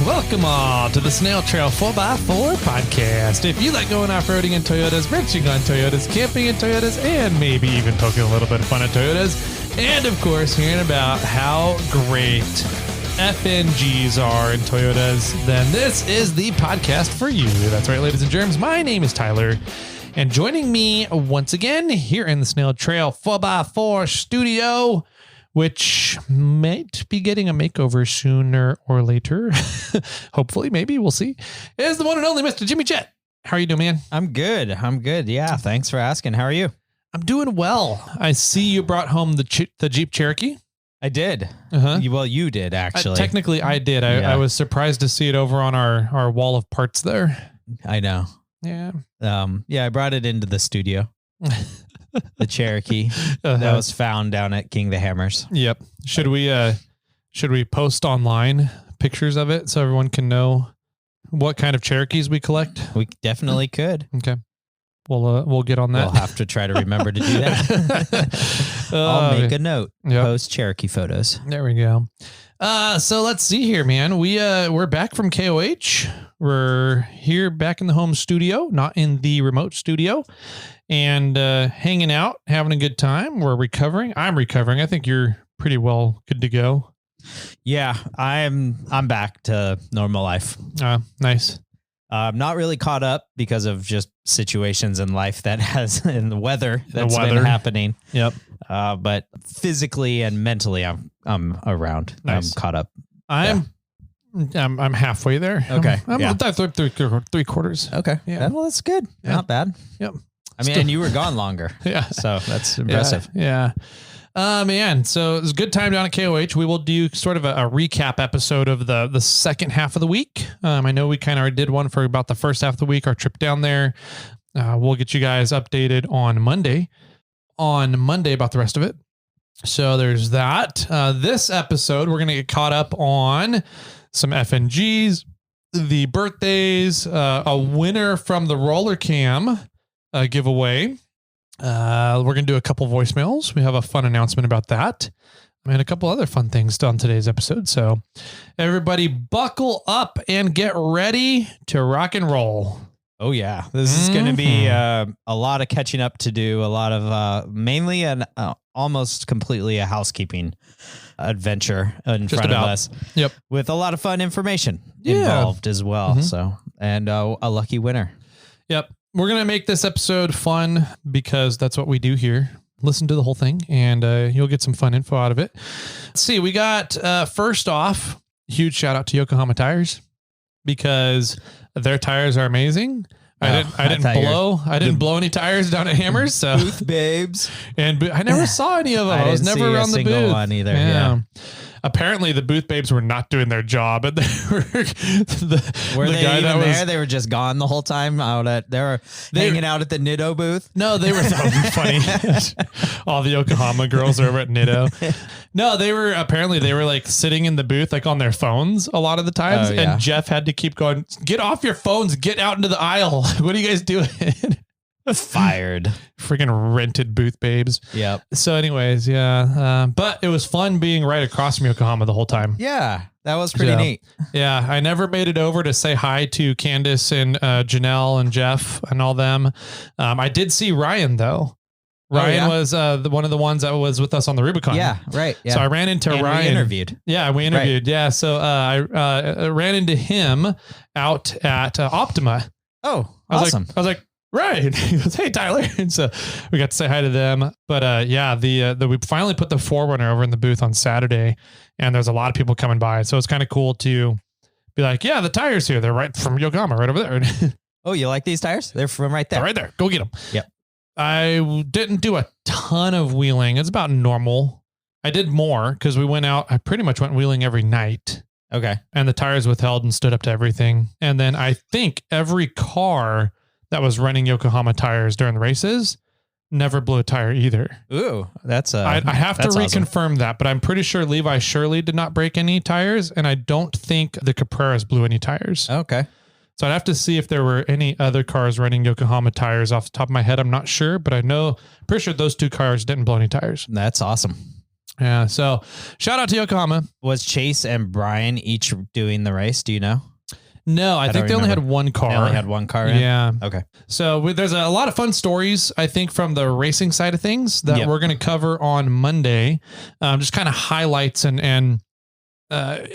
Welcome all to the Snail Trail 4x4 podcast. If you like going off-roading in Toyotas, wrenching on Toyotas, camping in Toyotas, and maybe even poking a little bit of fun at Toyotas, and of course hearing about how great FNGs are in Toyotas, then this is the podcast for you. That's right, ladies and germs. My name is Tyler, and joining me once again here in the Snail Trail 4x4 studio, which might be getting a makeover sooner or later. Hopefully, maybe, we'll see, is the one and only Mr. Jimmy Chet. How are you doing, man? I'm good. Yeah, thanks for asking. How are you? I'm doing well. I see you brought home the Jeep Cherokee. I did. Uh-huh. Well, you did, actually. Technically, I did. I was surprised to see it over on our wall of parts there. I know. Yeah. I brought it into the studio. The Cherokee that was found down at King the Hammers. Yep. Should we post online pictures of it so everyone can know what kind of Cherokees we collect? We definitely could. Okay. We'll get on that. We'll have to try to remember to do that. I'll make a note. Yep. Post Cherokee photos. There we go. So let's see here, man. We're back from KOH. We're here back in the home studio, not in the remote studio, and hanging out, having a good time. We're recovering. I'm recovering. I think you're pretty well good to go. Yeah, I'm back to normal life. Nice. I'm not really caught up because of just situations in life and the weather that's been happening. Yep. But physically and mentally, I'm around. Nice. I'm caught up. I'm halfway there. Okay. I'm three quarters. Okay. Yeah. Well, that's good. Yeah. Not bad. Yep. I mean, and you were gone longer. Yeah. So that's impressive. Yeah. Man. So it's a good time down at KOH. We will do sort of a recap episode of the second half of the week. I know we kind of did one for about the first half of the week, our trip down there. We'll get you guys updated on Monday about the rest of it. So there's that. This episode, we're going to get caught up on some FNGs, the birthdays, a winner from the RollerCam giveaway. We're going to do a couple voicemails. We have a fun announcement about that and a couple other fun things on today's episode. So everybody buckle up and get ready to rock and roll. Oh yeah. This is going to be a lot of catching up to do, a lot of mainly and almost completely a housekeeping adventure in front of us. Yep. With a lot of fun information involved as well. Mm-hmm. So, and a lucky winner. Yep. We're going to make this episode fun because that's what we do here. Listen to the whole thing and you'll get some fun info out of it. Let's see. We got, first off, huge shout out to Yokohama Tires because their tires are amazing. I didn't blow any tires down at Hammers. So Booth babes. And I never saw any of them. I was never around the booth one either. Yeah. Apparently the booth babes were not doing their job, and they were were they guy even there? They were just gone the whole time. They were hanging out at the Nitto booth. No, they were funny. All the Yokohama girls are over at Nitto. No, they were like sitting in the booth, like on their phones a lot of the times. And Jeff had to keep going, get off your phones, get out into the aisle. What are you guys doing? Fired. Freaking rented booth babes. Yep. So anyways, yeah. But it was fun being right across from Yokohama the whole time. Yeah. That was pretty neat. Yeah. I never made it over to say hi to Candace and Janelle and Jeff and all them. I did see Ryan though. Ryan was one of the ones that was with us on the Rubicon. Yeah, right. Yeah. So I ran into Ryan. We interviewed. Yeah, we interviewed. Right. Yeah. So I ran into him out at Optima. Oh, awesome. I was like, right. He goes, hey, Tyler. And so we got to say hi to them. But we finally put the 4Runner over in the booth on Saturday, and there's a lot of people coming by. So it's kind of cool to be like, yeah, the tires here. They're right from Yokohama, right over there. Oh, you like these tires? They're from right there. They're right there. Go get them. Yep. I didn't do a ton of wheeling. It's about normal. I did more because we went out. I pretty much went wheeling every night. Okay. And the tires withheld and stood up to everything. And then I think every car that was running Yokohama tires during the races never blew a tire either. Ooh, that's I have to reconfirm awesome. that, but I'm pretty sure Levi Shirley did not break any tires, and I don't think the Capreras blew any tires. Okay. So I'd have to see if there were any other cars running Yokohama tires off the top of my head. I'm not sure, but pretty sure those two cars didn't blow any tires. That's awesome. Yeah. So shout out to Yokohama. Was Chase and Brian each doing the race? Do you know? No, I think they only had one car. They only had one car in? Yeah. Okay. So there's a lot of fun stories, I think, from the racing side of things that we're going to cover on Monday. Just kind of highlights and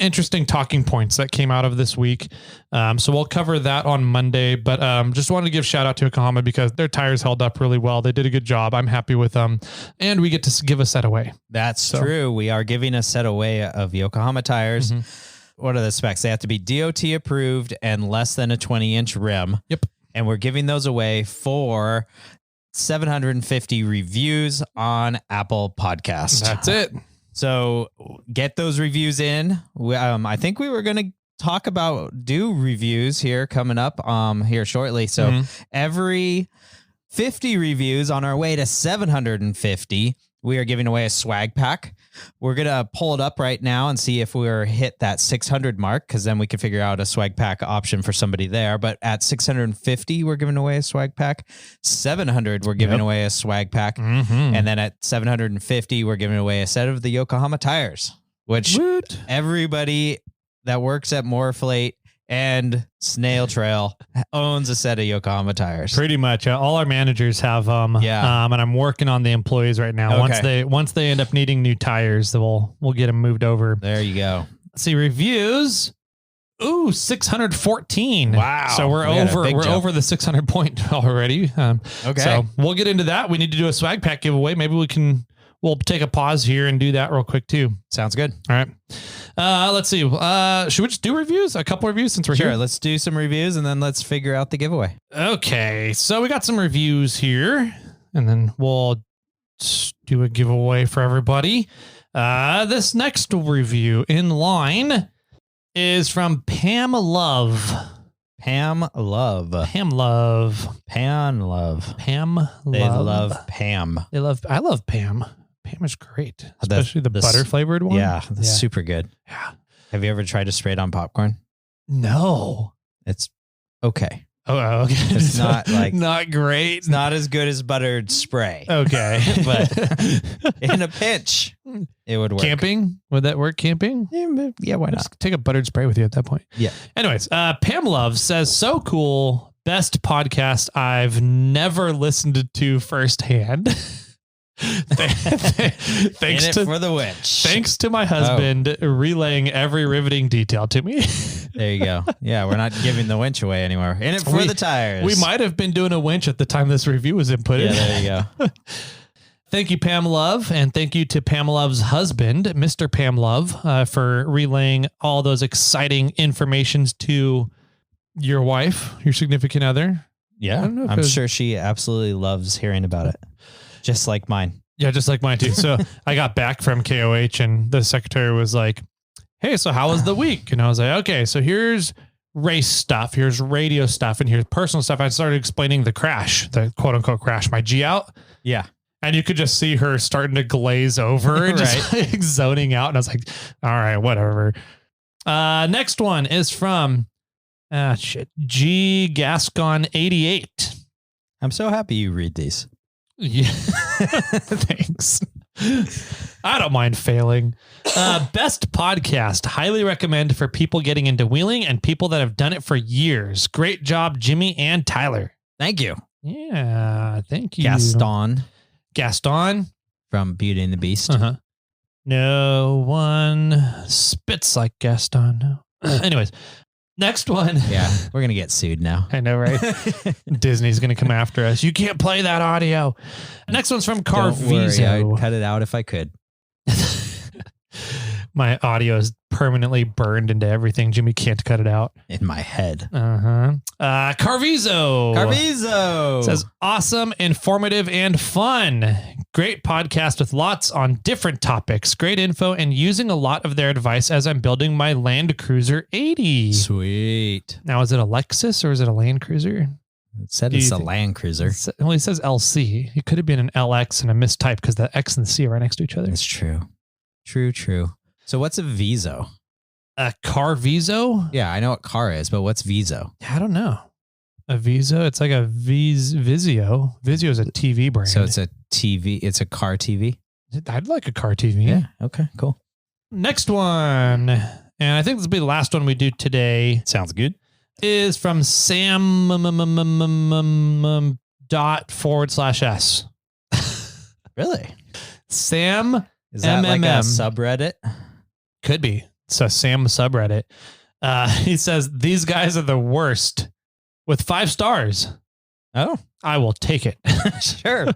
interesting talking points that came out of this week. So we'll cover that on Monday, but just wanted to give shout out to Yokohama because their tires held up really well. They did a good job. I'm happy with them. And we get to give a set away. That's true. We are giving a set away of Yokohama tires. Mm-hmm. What are the specs? They have to be DOT approved and less than a 20-inch rim. Yep. And we're giving those away for 750 reviews on Apple Podcast. That's it. So get those reviews in. I think we were going to do reviews here coming up here shortly. So every 50 reviews on our way to 750, we are giving away a swag pack. We're going to pull it up right now and see if we're hit that 600 mark, because then we can figure out a swag pack option for somebody there. But at 650, we're giving away a swag pack. 700, we're giving away a swag pack. Mm-hmm. And then at 750, we're giving away a set of the Yokohama tires, which everybody that works at Morflate and Snail Trail owns a set of Yokohama tires. Pretty much. All our managers have them. Yeah. And I'm working on the employees right now. Okay. Once they end up needing new tires, we'll get them moved over. There you go. Let's see, reviews. Ooh, 614. Wow. So we're over the 600 point already. Okay. So we'll get into that. We need to do a swag pack giveaway. Maybe we'll take a pause here and do that real quick too. Sounds good. All right. Let's see. Should we just do reviews? A couple reviews since we're here? Sure. Let's do some reviews and then let's figure out the giveaway. Okay. So we got some reviews here and then we'll do a giveaway for everybody. This next review in line is from Pam Love. Pam Love. Pam Love. Pam Love. Pam Love. They love Pam. I love Pam. Pam is great, especially the butter flavored one. Yeah, that's super good. Yeah. Have you ever tried to spray it on popcorn? No. It's okay. Oh, okay. It's not great. It's not as good as buttered spray. Okay. But in a pinch, it would work. Camping? Would that work camping? Yeah, why not? Just take a buttered spray with you at that point. Yeah. Anyways, Pam Love says, so cool. Best podcast I've never listened to firsthand. Thanks for the witch. Thanks to my husband relaying every riveting detail to me. There you go. Yeah, we're not giving the winch away anymore. In it for the tires. We might have been doing a winch at the time this review was inputted. Yeah, there you go. Thank you, Pam Love, and thank you to Pam Love's husband, Mr. Pam Love, for relaying all those exciting informations to your wife, your significant other. Yeah, I'm sure she absolutely loves hearing about it. Just like mine. Yeah, just like mine too. So I got back from KOH and the secretary was like, hey, so how was the week? And I was like, okay, so here's race stuff, here's radio stuff, and here's personal stuff. I started explaining the crash, the quote unquote crash, my G out. Yeah. And you could just see her starting to glaze over and just like zoning out. And I was like, all right, whatever. Next one is from G Gascon 88. I'm so happy you read these. Yeah. Thanks. I don't mind failing. Best podcast. Highly recommend for people getting into wheeling and people that have done it for years. Great job, Jimmy and Tyler. Thank you. Yeah, thank you. Gaston from Beauty and the Beast. Uh-huh. No one spits like Gaston. No. Anyways, next one. Yeah, we're going to get sued now. I know, right? Disney's going to come after us. You can't play that audio. Next one's from Carvizo. I'd cut it out if I could. My audio is permanently burned into everything. Jimmy can't cut it out. In my head. Carvizo says, awesome, informative, and fun. Great podcast with lots on different topics. Great info and using a lot of their advice as I'm building my Land Cruiser 80. Sweet. Now, is it a Lexus or is it a Land Cruiser? It said it's a Land Cruiser. Well, he says LC. It could have been an LX and a mistype because the X and the C are right next to each other. That's true. True. So what's a Viso? A Carvizo? Yeah, I know what car is, but what's Viso? I don't know. A Viso? It's like a Vizio. Vizio is a TV brand. So it's a TV. It's a car TV? I'd like a car TV. Yeah. Okay, cool. Next one, and I think this will be the last one we do today, Sounds good. is from Sam ./S. Really? Sam Is that like a MMM. subreddit? Could be. So Sam subreddit. He says, these guys are the worst with 5 stars. Oh, I will take it. sure.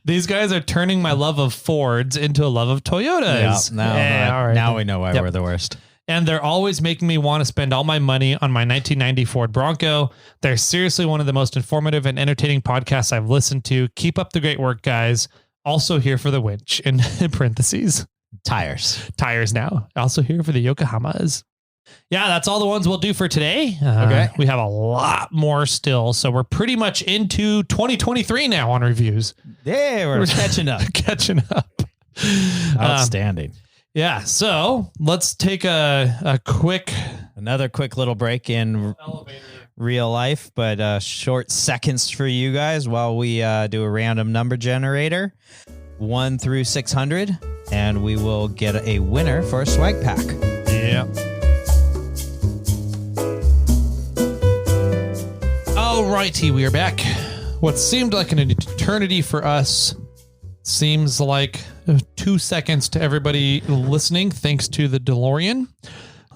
These guys are turning my love of Fords into a love of Toyotas. Now we know why we're the worst. And they're always making me want to spend all my money on my 1990 Ford Bronco. They're seriously one of the most informative and entertaining podcasts I've listened to. Keep up the great work, guys. Also here for the winch, in parentheses. Tires now. Also here for the Yokohamas. Yeah, that's all the ones we'll do for today. Okay. We have a lot more still. So we're pretty much into 2023 now on reviews. Yeah, we're catching up. Catching up. Outstanding. Yeah, so let's take another quick little break in real life, but short seconds for you guys while we do a random number generator, 1 through 600, and we will get a winner for a swag pack. Yeah. Alrighty, we are back. What seemed like an eternity for us seems like 2 seconds to everybody listening, thanks to the DeLorean.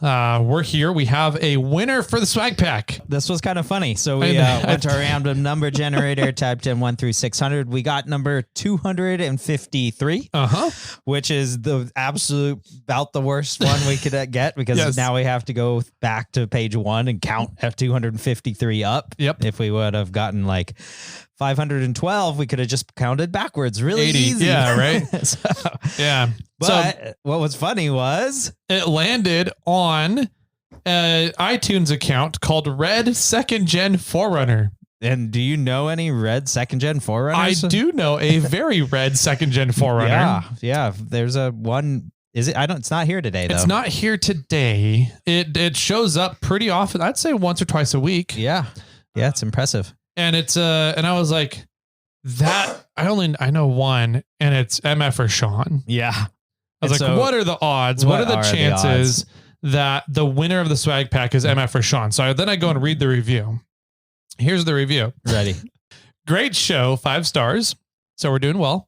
We're here. We have a winner for the swag pack. This was kind of funny. So we went to our random number generator, typed in 1 through 600. We got number 253, which is the absolute about the worst one we could get, because now we have to go back to page 1 and count F 253 up. Yep. If we would have gotten like 512, we could have just counted backwards. Really 80. easy. Yeah, right? Yeah. But what was funny was it landed on an iTunes account called Red Second Gen Forerunner. And do you know any red second gen Forerunners? I do know a very red Second Gen Forerunner. Yeah. There's a one. Is it? It's not here today, though. It's not here today. It shows up pretty often. I'd say once or twice a week. Yeah. Yeah. It's impressive. And it's and I was like, I know one, and it's MF or Sean. Yeah. I was like, what are the odds? What are the chances that the winner of the swag pack is MF or Sean? So then I go and read the review. Here's the review. Ready. Great show, 5 stars. So we're doing well.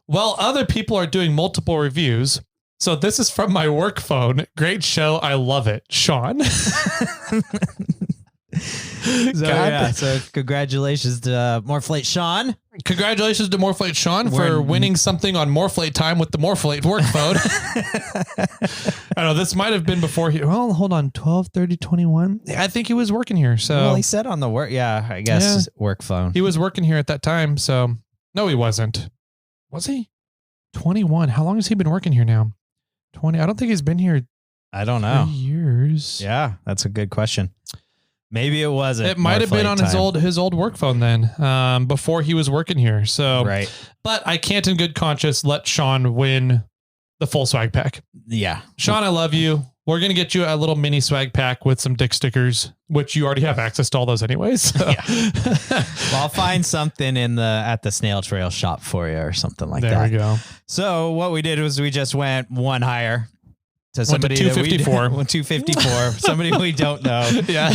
Well, other people are doing multiple reviews. So this is from my work phone. Great show. I love it. Sean. So congratulations to Morphlate Sean. Congratulations to Morphlate Sean for winning something on Morphlate time with the Morphlate work phone. I know this might have been before he. Well, hold on, 12, 30, 21. I think he was working here. So well, he said on the work. Yeah, I guess work phone. He was working here at that time. So no, he wasn't. Was he? 21. How long has he been working here now? 20. I don't think he's been here. I don't know. 3 years. Yeah, that's a good question. Maybe it wasn't. It might have been on his old work phone then, before he was working here. So, right. But I can't in good conscience let Sean win the full swag pack. Yeah. Sean, I love you. We're going to get you a little mini swag pack with some dick stickers, which you already have access to all those anyways. So. Yeah. Well, I'll find something at the Snail Trail shop for you or something like that. There we go. So what we did was we just went one higher. To somebody 254. 254. Somebody we don't know. Yeah.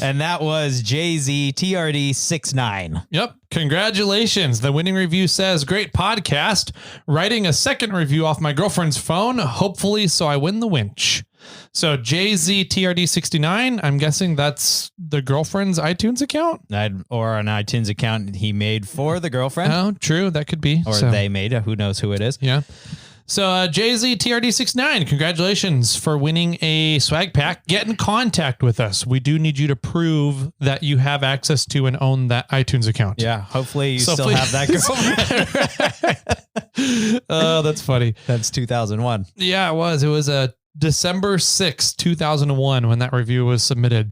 And that was JZ TRD 69. Yep. Congratulations. The winning review says, great podcast. Writing a second review off my girlfriend's phone, hopefully so I win the winch. So JZ TRD 69, I'm guessing that's the girlfriend's iTunes account? Or an iTunes account he made for the girlfriend. Oh, true. That could be. Or they made it. Who knows who it is. Yeah. So JZ TRD69, congratulations for winning a swag pack. Get in contact with us. We do need you to prove that you have access to and own that iTunes account. Yeah, hopefully you still have that girlfriend. Oh, that's funny. That's 2001. Yeah, it was. It was December 6th, 2001 when that review was submitted.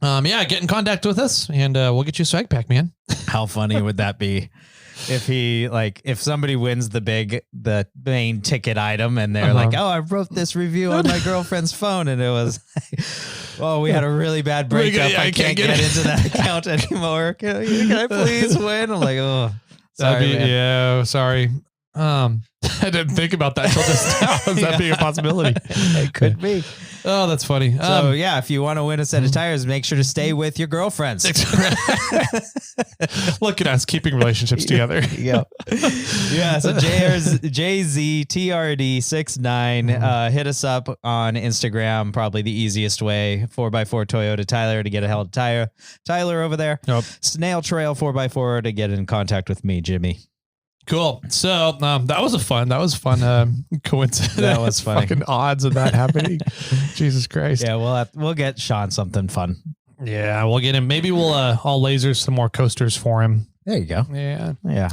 Yeah, get in contact with us and we'll get you a swag pack, man. How funny would that be? If somebody wins the main ticket item and they're like, oh, I wrote this review on my girlfriend's phone. And it was, well, we had a really bad breakup. I can't get into that account anymore. Can I please win? I'm like, oh, Sorry, man. Yeah, sorry. I didn't think about that until just now. Is that being a possibility? It could be. Oh, that's funny. So yeah, if you want to win a set of tires, make sure to stay with your girlfriends. Look at us keeping relationships together. Yeah. Yeah. So JZTRD69, hit us up on Instagram. Probably the easiest way. 4x4 Toyota Tyler to get a held tire. Tyler over there. Yep. Snail Trail 4x4 to get in contact with me, Jimmy. Cool. So that was fun coincidence. That was funny. Fucking odds of that happening. Jesus Christ. Yeah, we'll get Sean something fun. Yeah, we'll get him. Maybe I'll laser some more coasters for him. There you go. Yeah. Yeah.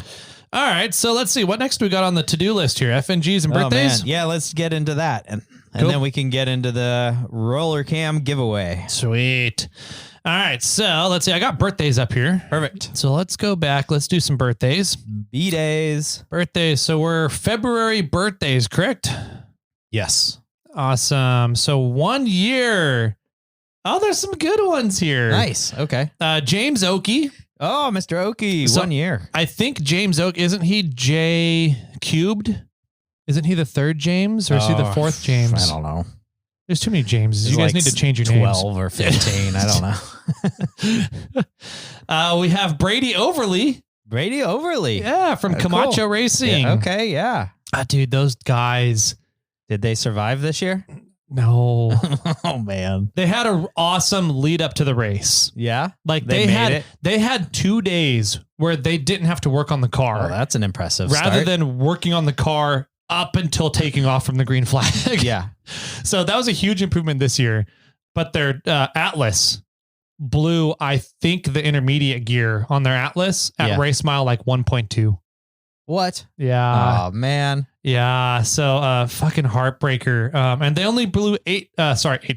All right. So let's see what next we got on the to-do list here. FNGs and birthdays. Oh, man. Yeah, let's get into that. And Cool. then we can get into the RollerCam giveaway. Sweet. All right. So let's see. I got birthdays up here. Perfect. So let's go back. Let's do some birthdays. B-days. Birthdays. So we're February birthdays, correct? Yes. Awesome. So 1 year. Oh, there's some good ones here. Nice. Okay. James Oakey. Oh, Mr. Oakey. So 1 year. I think James Oak, isn't he J cubed? Isn't he the third James or is he the fourth James? I don't know. There's too many Jameses. You guys need to change your 12 names. 12 or 15. I don't know. We have Brady Overly. Brady Overly. Yeah, from Camacho Cool. Racing. Yeah, okay, yeah. Dude, those guys. Did they survive this year? No. Oh, man. They had an awesome lead up to the race. Yeah? Like They made it? they had 2 days where they didn't have to work on the car. Oh, that's an impressive rather start. than working on the car up until taking off from the green flag. Yeah. So that was a huge improvement this year. But their Atlas blew, I think, the intermediate gear on their Atlas at race mile like 1.2. What? Yeah. Oh, man. Yeah. So fucking heartbreaker. And they only blew 8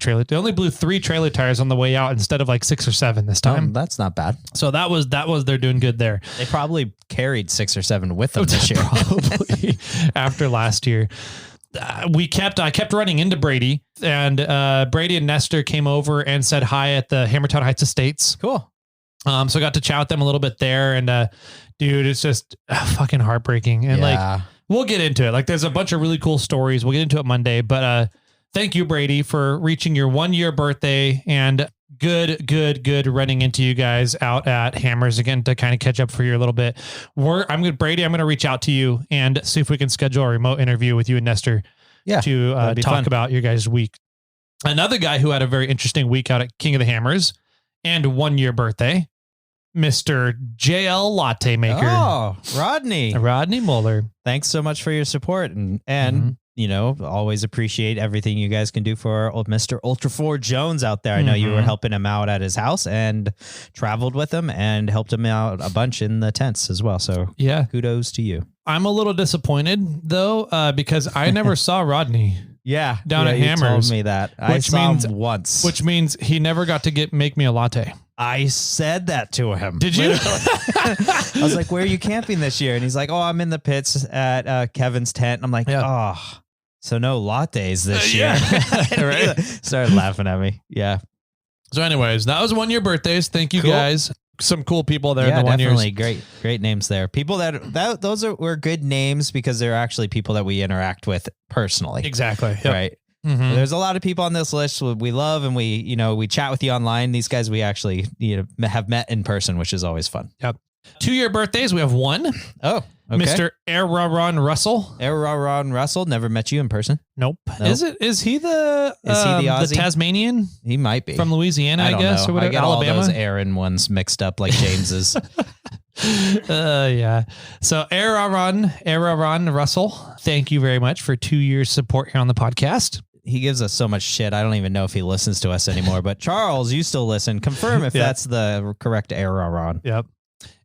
trailer. They only blew 3 trailer tires on the way out instead of like 6 or 7 this time. That's not bad. So that was they're doing good there. They probably carried 6 or 7 with them this year. Probably after last year. I kept running into Brady, and Brady and Nestor came over and said hi at the Hammertown Heights Estates. Cool. So I got to chat with them a little bit there, and dude, it's just fucking heartbreaking. And like, we'll get into it. Like, there's a bunch of really cool stories. We'll get into it Monday, but thank you, Brady, for reaching your 1 year birthday, and good running into you guys out at Hammers again to kind of catch up for you a little bit. I'm going to reach out to you and see if we can schedule a remote interview with you and Nestor to talk about your guys' week. Another guy who had a very interesting week out at King of the Hammers and 1 year birthday, Mr. JL Latte Maker. Oh, Rodney Muller. Thanks so much for your support and you know, always appreciate everything you guys can do for old Mr. Ultra 4 Jones out there. I know you were helping him out at his house and traveled with him and helped him out a bunch in the tents as well. So yeah, kudos to you. I'm a little disappointed though, because I never saw Rodney. Down at Hammers. You told me that. I saw him once. Which means he never got to make me a latte. I said that to him. Did you? I was like, where are you camping this year? And he's like, oh, I'm in the pits at Kevin's tent. And I'm like, oh, so no lattes this year. Right? Started laughing at me. Yeah. So anyways, that was 1 year birthdays. Thank you guys. Some cool people there in the 1 year. Definitely great names there. People those were good names because they're actually people that we interact with personally. Exactly. Yep. Right. Mm-hmm. There's a lot of people on this list we love and we chat with you online. These guys we actually have met in person, which is always fun. Yep. 2 year birthdays. We have one. Oh, okay. Mr. Aaron Russell. Aaron Russell. Never met you in person. Nope. Is he the Aussie? the Tasmanian? He might be from Louisiana, I guess, know. or whatever. I get Alabama. all those Aaron ones mixed up like James's. Yeah. So Aaron Russell, thank you very much for 2 years support here on the podcast. He gives us so much shit. I don't even know if he listens to us anymore. But Charles, you still listen. Confirm if that's the correct Aaron. Yep.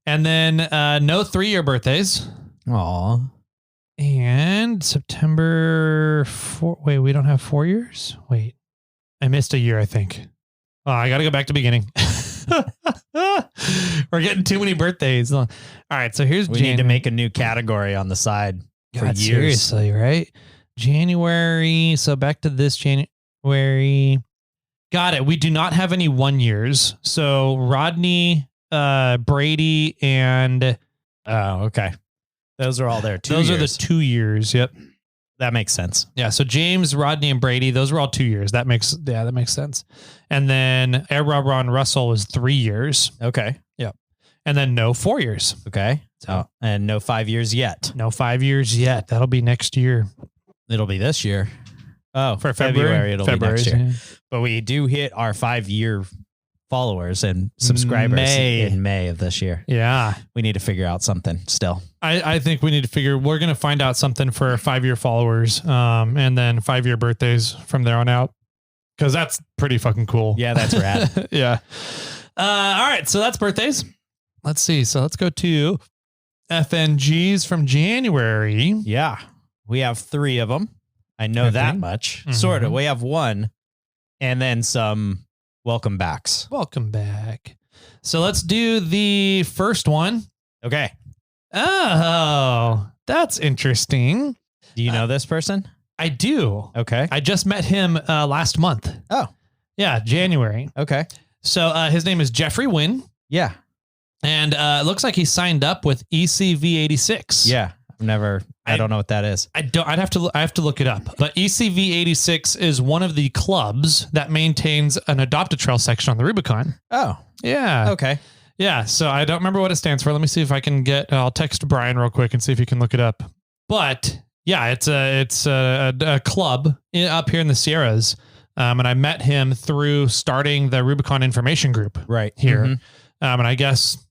And then no 3 year birthdays. Aw. And September 4. Wait, we don't have 4 years? Wait, I missed a year, I think. Oh, I got to go back to beginning. We're getting too many birthdays. All right, so here's we need to make a new category on the side for years. Seriously, right? January. So back to this January. Got it. We do not have any 1 years. So Rodney, Brady, and Oh, okay. Those are all there. Those are the 2 years. Yep. That makes sense. Yeah. So James, Rodney, and Brady, those were all 2 years. That makes sense. And then Ron Russell was 3 years. Okay. Yep. And then no 4 years. Okay. So, and no 5 years yet. No 5 years yet. That'll be next year. It'll be this year. Oh, For February. It'll be next year. Yeah. But we do hit our 5-year followers and subscribers in May of this year. Yeah. We need to figure out something still. I think we need to figure, we're going to find out something for 5-year followers, and then 5-year birthdays from there on out. Cause that's pretty fucking cool. Yeah. That's rad. Yeah. All right. So that's birthdays. Let's see. So let's go to FNGs from January. Yeah. We have 3 of them. I know that much. Mm-hmm. Sort of. We have 1 and then some welcome backs. Welcome back. So let's do the first one. Okay. Oh, that's interesting. Do you know this person? I do. Okay. I just met him last month. Oh. Yeah, January. Okay. So his name is Jeffrey Wynn. Yeah. And it looks like he signed up with ECV86. Yeah. I don't know what that is. I have to look it up. But ECV86 is one of the clubs that maintains an Adopt-A-Trail section on the Rubicon. Oh. Yeah. Okay. Yeah. So I don't remember what it stands for. Let me see if I can I'll text Brian real quick and see if he can look it up. But yeah, it's a club up here in the Sierras. And I met him through starting the Rubicon information group right here. Mm-hmm. And I guess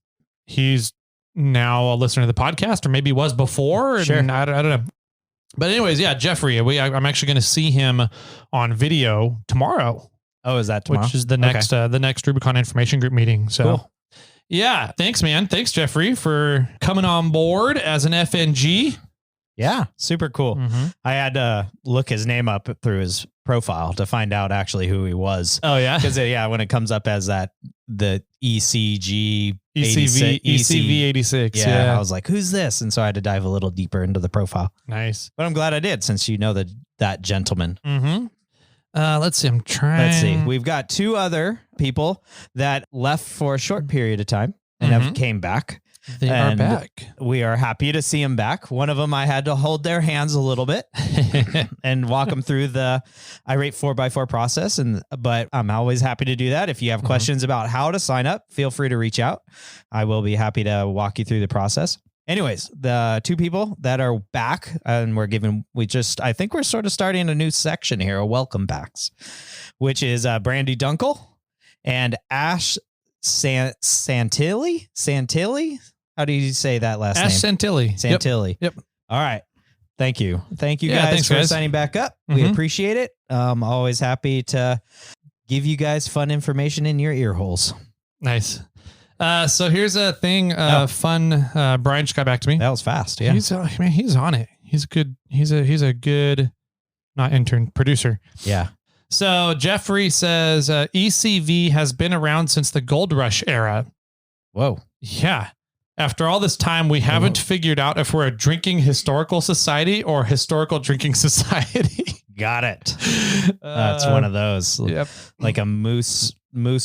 he's now a listener to the podcast, or maybe was before. Sure. And I don't know. But anyways, yeah, Jeffrey, I'm actually going to see him on video tomorrow. Oh, is that tomorrow? Which is the next Rubicon information group meeting. So cool. Yeah, thanks, man. Thanks, Jeffrey, for coming on board as an FNG. Yeah, super cool. Mm-hmm. I had to look his name up through his profile to find out actually who he was. Oh yeah, because when it comes up as the ECV 86, yeah, I was like, who's this? And so I had to dive a little deeper into the profile. Nice, but I'm glad I did, since you know that gentleman. Mm-hmm. Let's see. I'm trying. Let's see. We've got 2 other people that left for a short period of time and have came back. They are back. We are happy to see them back. One of them, I had to hold their hands a little bit and walk them through the irate 4x4 process. But I'm always happy to do that. If you have questions about how to sign up, feel free to reach out. I will be happy to walk you through the process. Anyways, the 2 people that are back, and I think we're sort of starting a new section here, a welcome backs, which is Brandy Dunkel and Ash Santilli. How do you say that last name? Santilli. Yep. All right. Thank you. Thank you guys for signing back up. We appreciate it. Always happy to give you guys fun information in your ear holes. Nice. So here's a thing, fun. Brian just got back to me. That was fast. Yeah. He's on it. He's good. He's a good, not intern, producer. Yeah. So Jeffrey says, ECV has been around since the Gold Rush era. Whoa. Yeah. After all this time, we haven't figured out if we're a drinking historical society or historical drinking society. Got it. That's one of those. Yep. Like a moose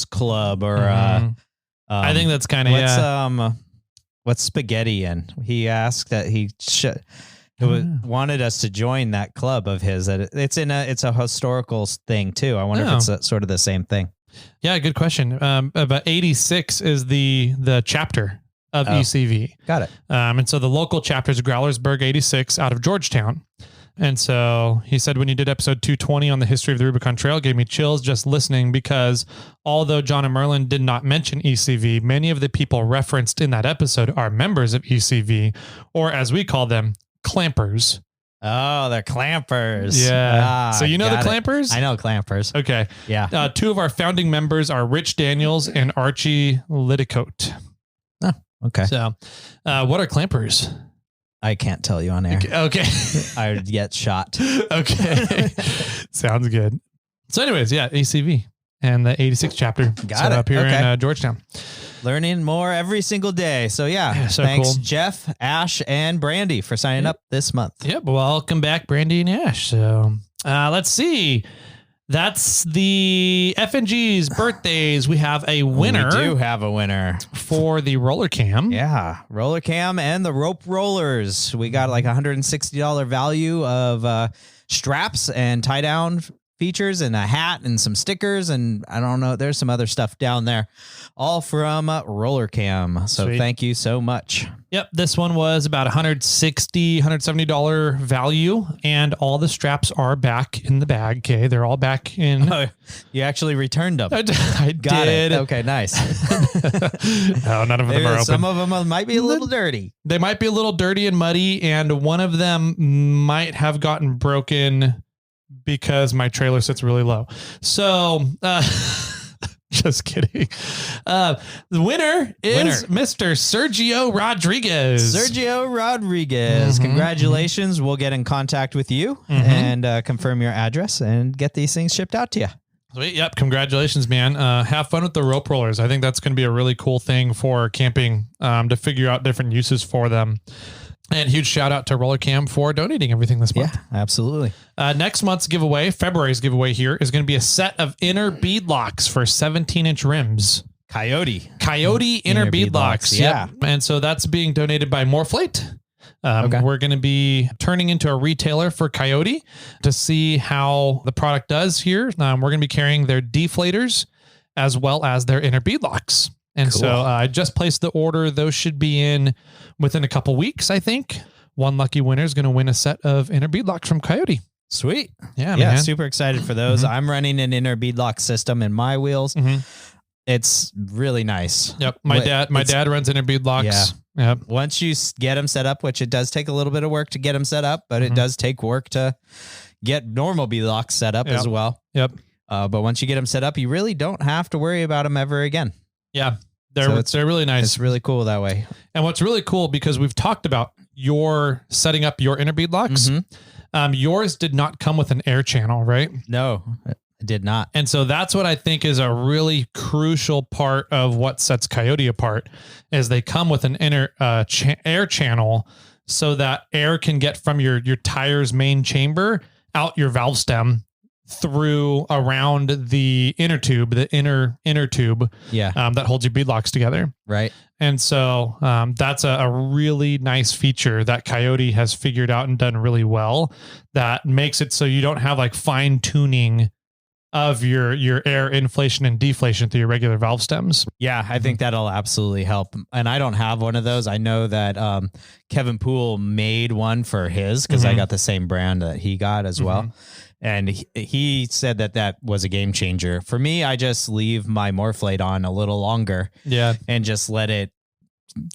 club or I think that's kind of what's spaghetti in? He asked that he wanted us to join that club of his. That it's a historical thing too. I wonder if it's sort of the same thing. Yeah, good question. About 86 is the chapter of ECV. Got it. And so the local chapter is Growlersburg 86 out of Georgetown. And so he said when you did episode 220 on the history of the Rubicon Trail, it gave me chills just listening, because although John and Merlin did not mention ECV, many of the people referenced in that episode are members of ECV, or as we call them, clampers. Oh, they're clampers. Yeah. So you know the clampers? I know clampers. Okay. Yeah. 2 of our founding members are Rich Daniels and Archie Lidicote. Oh, okay. So what are clampers? I can't tell you on air. Okay. I would get shot. Okay. Sounds good. So anyways, yeah, ACV and the 86 chapter. Got it. Up here in Georgetown. Learning more every single day. So thanks cool. Jeff, Ash, and Brandy for signing up this month. Yep. Welcome back, Brandy and Ash. So let's see. That's the FNG's birthdays. We have a winner. We do have a winner for the RollerCam. Yeah, RollerCam and the rope rollers. We got like $160 value of straps and tie down features and a hat and some stickers and I don't know. There's some other stuff down there, all from RollerCam. So Sweet. Thank you so much. Yep, this one was about $160, $170 value, and all the straps are back in the bag. Okay, they're all back in. Oh, you actually returned them. I Got did. it. Okay, nice. No, none of them are open. Some of them might be a little dirty. They might be a little dirty and muddy, and one of them might have gotten broken because my trailer sits really low. So, just kidding. The winner is Mr. Surgio Rodriguez. Surgio Rodriguez. Congratulations. We'll get in contact with you and confirm your address and get these things shipped out to you. Sweet. Yep. Congratulations, man. Have fun with the rope rollers. I think that's going to be a really cool thing for camping, to figure out different uses for them. And huge shout out to RollerCam for donating everything this month. Yeah, absolutely. Next month's giveaway, February's giveaway here, is going to be a set of inner bead locks for 17-inch rims. Coyote Inner bead locks. Yeah. Yep. And so that's being donated by Moreflate. We're going to be turning into a retailer for Coyote to see how the product does here. We're going to be carrying their deflators as well as their inner bead locks. And Cool. so I just placed the order. Those should be in within a couple weeks, I think. One lucky winner is going to win a set of inner bead locks from Coyote. Sweet. Yeah, Yeah, man. super excited for those. I'm running an inner beadlock system in my wheels. It's really nice. Yep. My dad runs inner bead locks. Yeah. Yep. Once you get them set up, which it does take a little bit of work to get them set up, but it does take work to get normal beadlocks set up as well. Yep. But once you get them set up, you really don't have to worry about them ever again. Yeah. They're really nice. It's really cool that way. And what's really cool, because we've talked about your setting up your inner bead locks. Yours did not come with an air channel, right? No, it did not. And so that's what I think is a really crucial part of what sets Coyote apart, is they come with an inner air channel so that air can get from your tire's main chamber out your valve stem through around the inner tube, the inner tube that holds your bead locks together. Right. And so that's a really nice feature that Coyote has figured out and done really well, that makes it so you don't have like fine tuning of your air inflation and deflation through your regular valve stems. Yeah, I think that'll absolutely help. And I don't have one of those. I know that Kevin Poole made one for his, because I got the same brand that he got as well. And he said that was a game changer. For me, I just leave my Moreflate on a little longer. Yeah. And just let it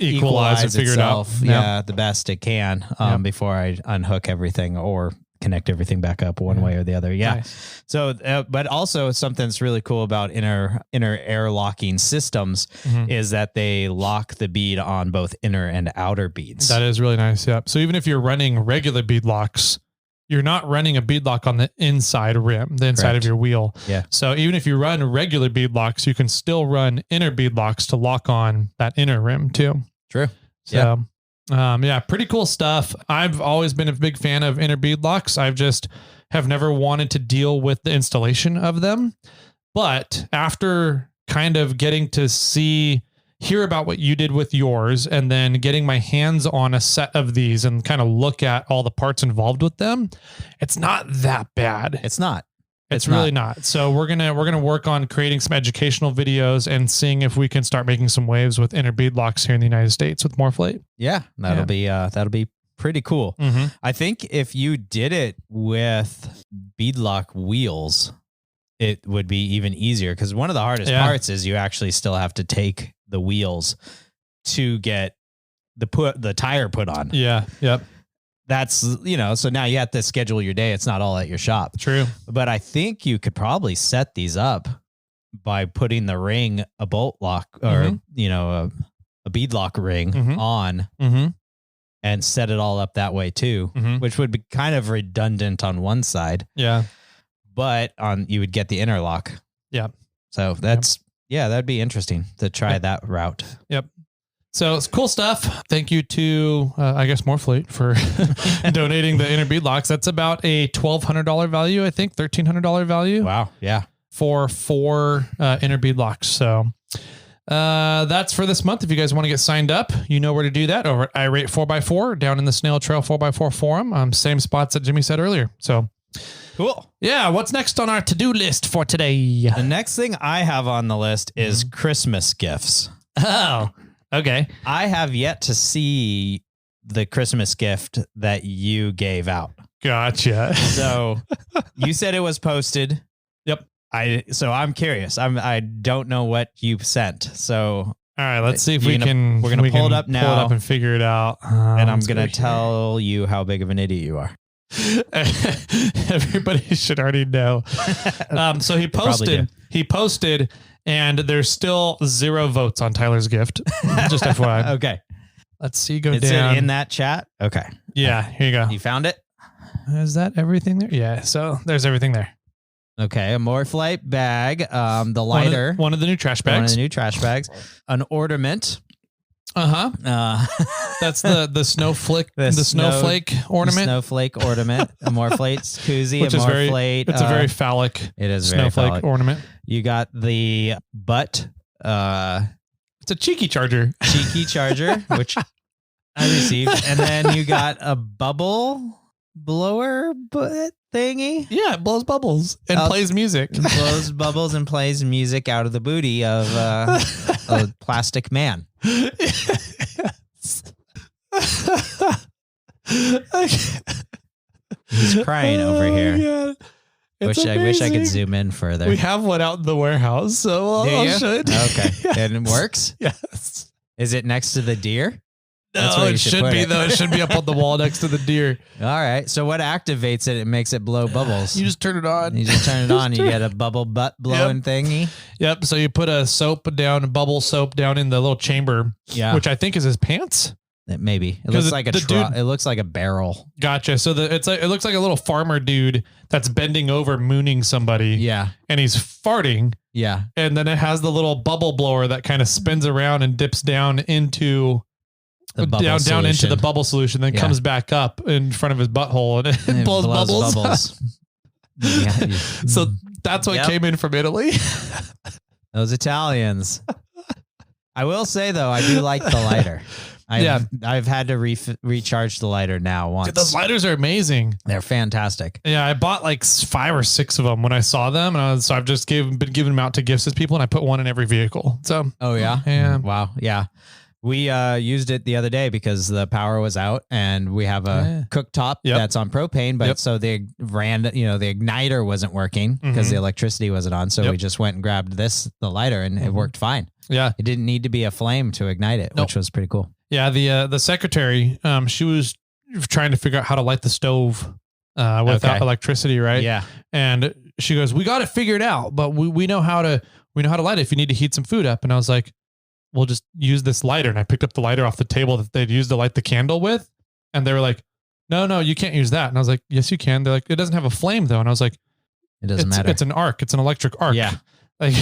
equalize and figure itself. it out. Yeah, the best it can before I unhook everything or connect everything back up one way or the other. Yeah. Nice. So, but also something that's really cool about inner air locking systems is that they lock the bead on both inner and outer beads. That is really nice. Yeah. So even if you're running regular bead locks, you're not running a bead lock on the inside rim, the inside of your wheel. Yeah. So even if you run regular bead locks, you can still run inner bead locks to lock on that inner rim too. True. So, pretty cool stuff. I've always been a big fan of inner bead locks. I've just have never wanted to deal with the installation of them. But after kind of getting to hear about what you did with yours, and then getting my hands on a set of these and kind of look at all the parts involved with them, it's not that bad. It's not. It's really not. So we're going to work on creating some educational videos and seeing if we can start making some waves with inner bead locks here in the United States with Moreflate. Yeah, that'll be pretty cool. I think if you did it with beadlock wheels, it would be even easier, because one of the hardest parts is you actually still have to take the wheels to get the tire put on. Yeah. Yep. That's, so now you have to schedule your day. It's not all at your shop. True. But I think you could probably set these up by putting the ring, a bolt lock, or, a bead lock ring on and set it all up that way too, which would be kind of redundant on one side. Yeah. But you would get the interlock. Yeah. So that'd be interesting to try that route. Yep. So it's cool stuff. Thank you to, I guess, Morphlate for donating the inner bead locks. That's about a $1,200 value, I think, $1,300 value. Wow. Yeah. For 4 inner bead locks. So that's for this month. If you guys want to get signed up, you know where to do that over at iRate 4x4 down in the Snail Trail 4x4 forum. Same spots that Jimmy said earlier. So cool. Yeah. What's next on our to-do list for today? The next thing I have on the list is Christmas gifts. Oh, okay. I have yet to see the Christmas gift that you gave out. Gotcha. So you said it was posted. Yep. So I'm curious. I don't know what you sent. So all right, let's see if we're gonna pull it up now. Pull it up and figure it out. And I'm going to tell you how big of an idiot you are. Everybody should already know. So he posted, and there's still 0 votes on Tyler's gift. Just FYI. Okay. Let's see. Go It's down in that chat. Okay. Yeah. Here you go. You found it? Is that everything there? Yeah. So there's everything there. Okay. A Morphlite bag. The lighter. One of the new trash bags. One of the new trash bags. An ornament. That's the snowflake. The snowflake ornament. Snowflake ornament. A Morphlate koozie. Which is Morphlate. It's a very phallic. It is snowflake very phallic ornament. You got the butt. It's a cheeky charger. Which I received, and then you got a bubble blower butt thingy. Yeah, it blows bubbles and plays music. Blows bubbles and plays music out of the booty of a plastic man. He's crying over here. God. I wish I could zoom in further. We have one out in the warehouse, so I should. Okay, Yes. and it works. Yes. Is it next to the deer? No, it should be though. It should be up on the wall next to the deer. All right. So what activates it? It makes it blow bubbles. You just turn it on. You just turn it on. You get a bubble butt blowing thingy. Yep. So you put a bubble soap down in the little chamber. Yeah. Which I think is his pants. Maybe it looks like it looks like a barrel. Gotcha. So it looks like a little farmer dude that's bending over mooning somebody. Yeah. And he's farting. Yeah. And then it has the little bubble blower that kind of spins around and dips down into the bubble down into the bubble solution, then comes back up in front of his butthole and it blows bubbles. Yeah. So that's what came in from Italy. Those Italians. I will say though, I do like the lighter. I've had to recharge the lighter now once. Dude, those lighters are amazing. They're fantastic. Yeah, I bought like 5 or 6 of them when I saw them, and so I've just been giving them out to gifts as people, and I put one in every vehicle. So yeah. Wow. Yeah. We used it the other day because the power was out, and we have a cooktop that's on propane, but so the igniter wasn't working because the electricity wasn't on. So we just went and grabbed the lighter, and it worked fine. Yeah. It didn't need to be a flame to ignite it, which was pretty cool. Yeah. The secretary, she was trying to figure out how to light the stove without electricity. Right. Yeah. And she goes, "We got it figured out, but we know how to light it if you need to heat some food up." And I was like, "We'll just use this lighter." And I picked up the lighter off the table that they'd used to light the candle with. And they were like, no, you can't use that. And I was like, "Yes, you can." They're like, "It doesn't have a flame though." And I was like, "It doesn't matter. It's an arc. It's an electric arc." Yeah. Like,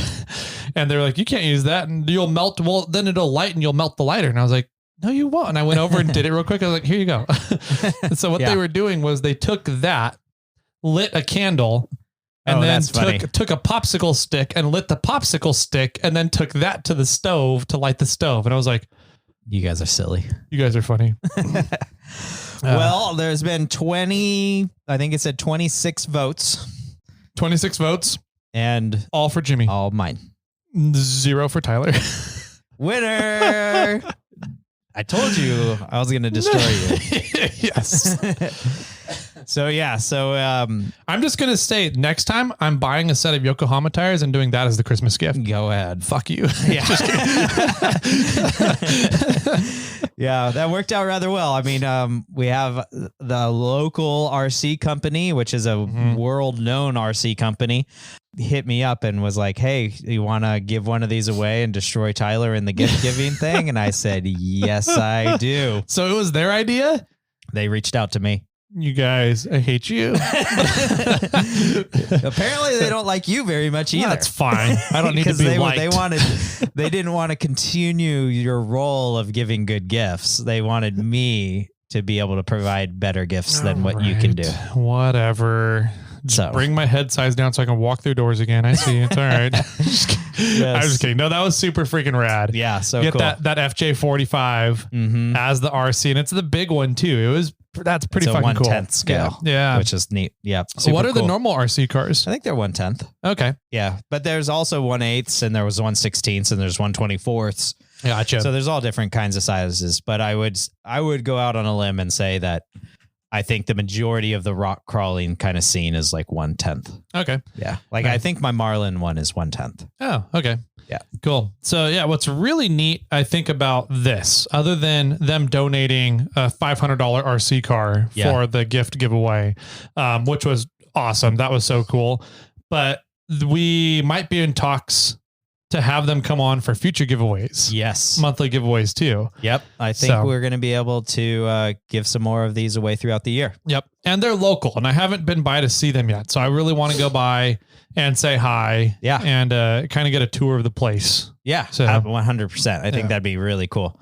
and they were like, "You can't use that and you'll melt. Well, then it'll light and you'll melt the lighter." And I was like, "No, you won't." And I went over and did it real quick. I was like, "Here you go." And so what they were doing was they took that, lit a candle, and then took a popsicle stick and lit the popsicle stick, and then took that to the stove to light the stove. And I was like, "You guys are silly. You guys are funny." Well, there's been 26 votes. 26 votes. And all for Jimmy. All mine. 0 for Tyler. Winner. I told you I was going to destroy you. Yes. So I'm just going to say next time I'm buying a set of Yokohama tires and doing that as the Christmas gift. Go ahead. Fuck you. Yeah. Yeah, that worked out rather well. I mean, we have the local RC company, which is a world-known RC company, hit me up and was like, "Hey, you want to give one of these away and destroy Tyler in the gift giving thing?" And I said, "Yes, I do." So it was their idea? They reached out to me. You guys, I hate you. Apparently, they don't like you very much either. That's fine. I don't need to be liked. They didn't want to continue your role of giving good gifts. They wanted me to be able to provide better gifts than what you can do. Whatever. So bring my head size down so I can walk through doors again. I see. It's all right. Yes. I'm just kidding. No, that was super freaking rad. Yeah. So get cool. that FJ45 as the RC, and it's the big one too. That's pretty fucking cool. 1/10 scale. Yeah. Which is neat. Yeah. So what are cool. the normal RC cars? I think they're 1/10. Okay. Yeah. But there's also 1/8 and there was 1/16 and there's 1/24. Gotcha. So there's all different kinds of sizes, but I would go out on a limb and say that I think the majority of the rock crawling kind of scene is like 1/10. Okay. Yeah. Like I think my Marlin one is 1/10. Oh, okay. Yeah. Cool. So yeah, what's really neat, I think, about this, other than them donating a $500 RC car for the gift giveaway, which was awesome. That was so cool. But we might be in talks to have them come on for future giveaways. Yes. Monthly giveaways too. Yep. I think we're going to be able to give some more of these away throughout the year. Yep. And they're local, and I haven't been by to see them yet. So I really want to go by and say hi. Yeah. And kind of get a tour of the place. Yeah. So 100%. I think that'd be really cool.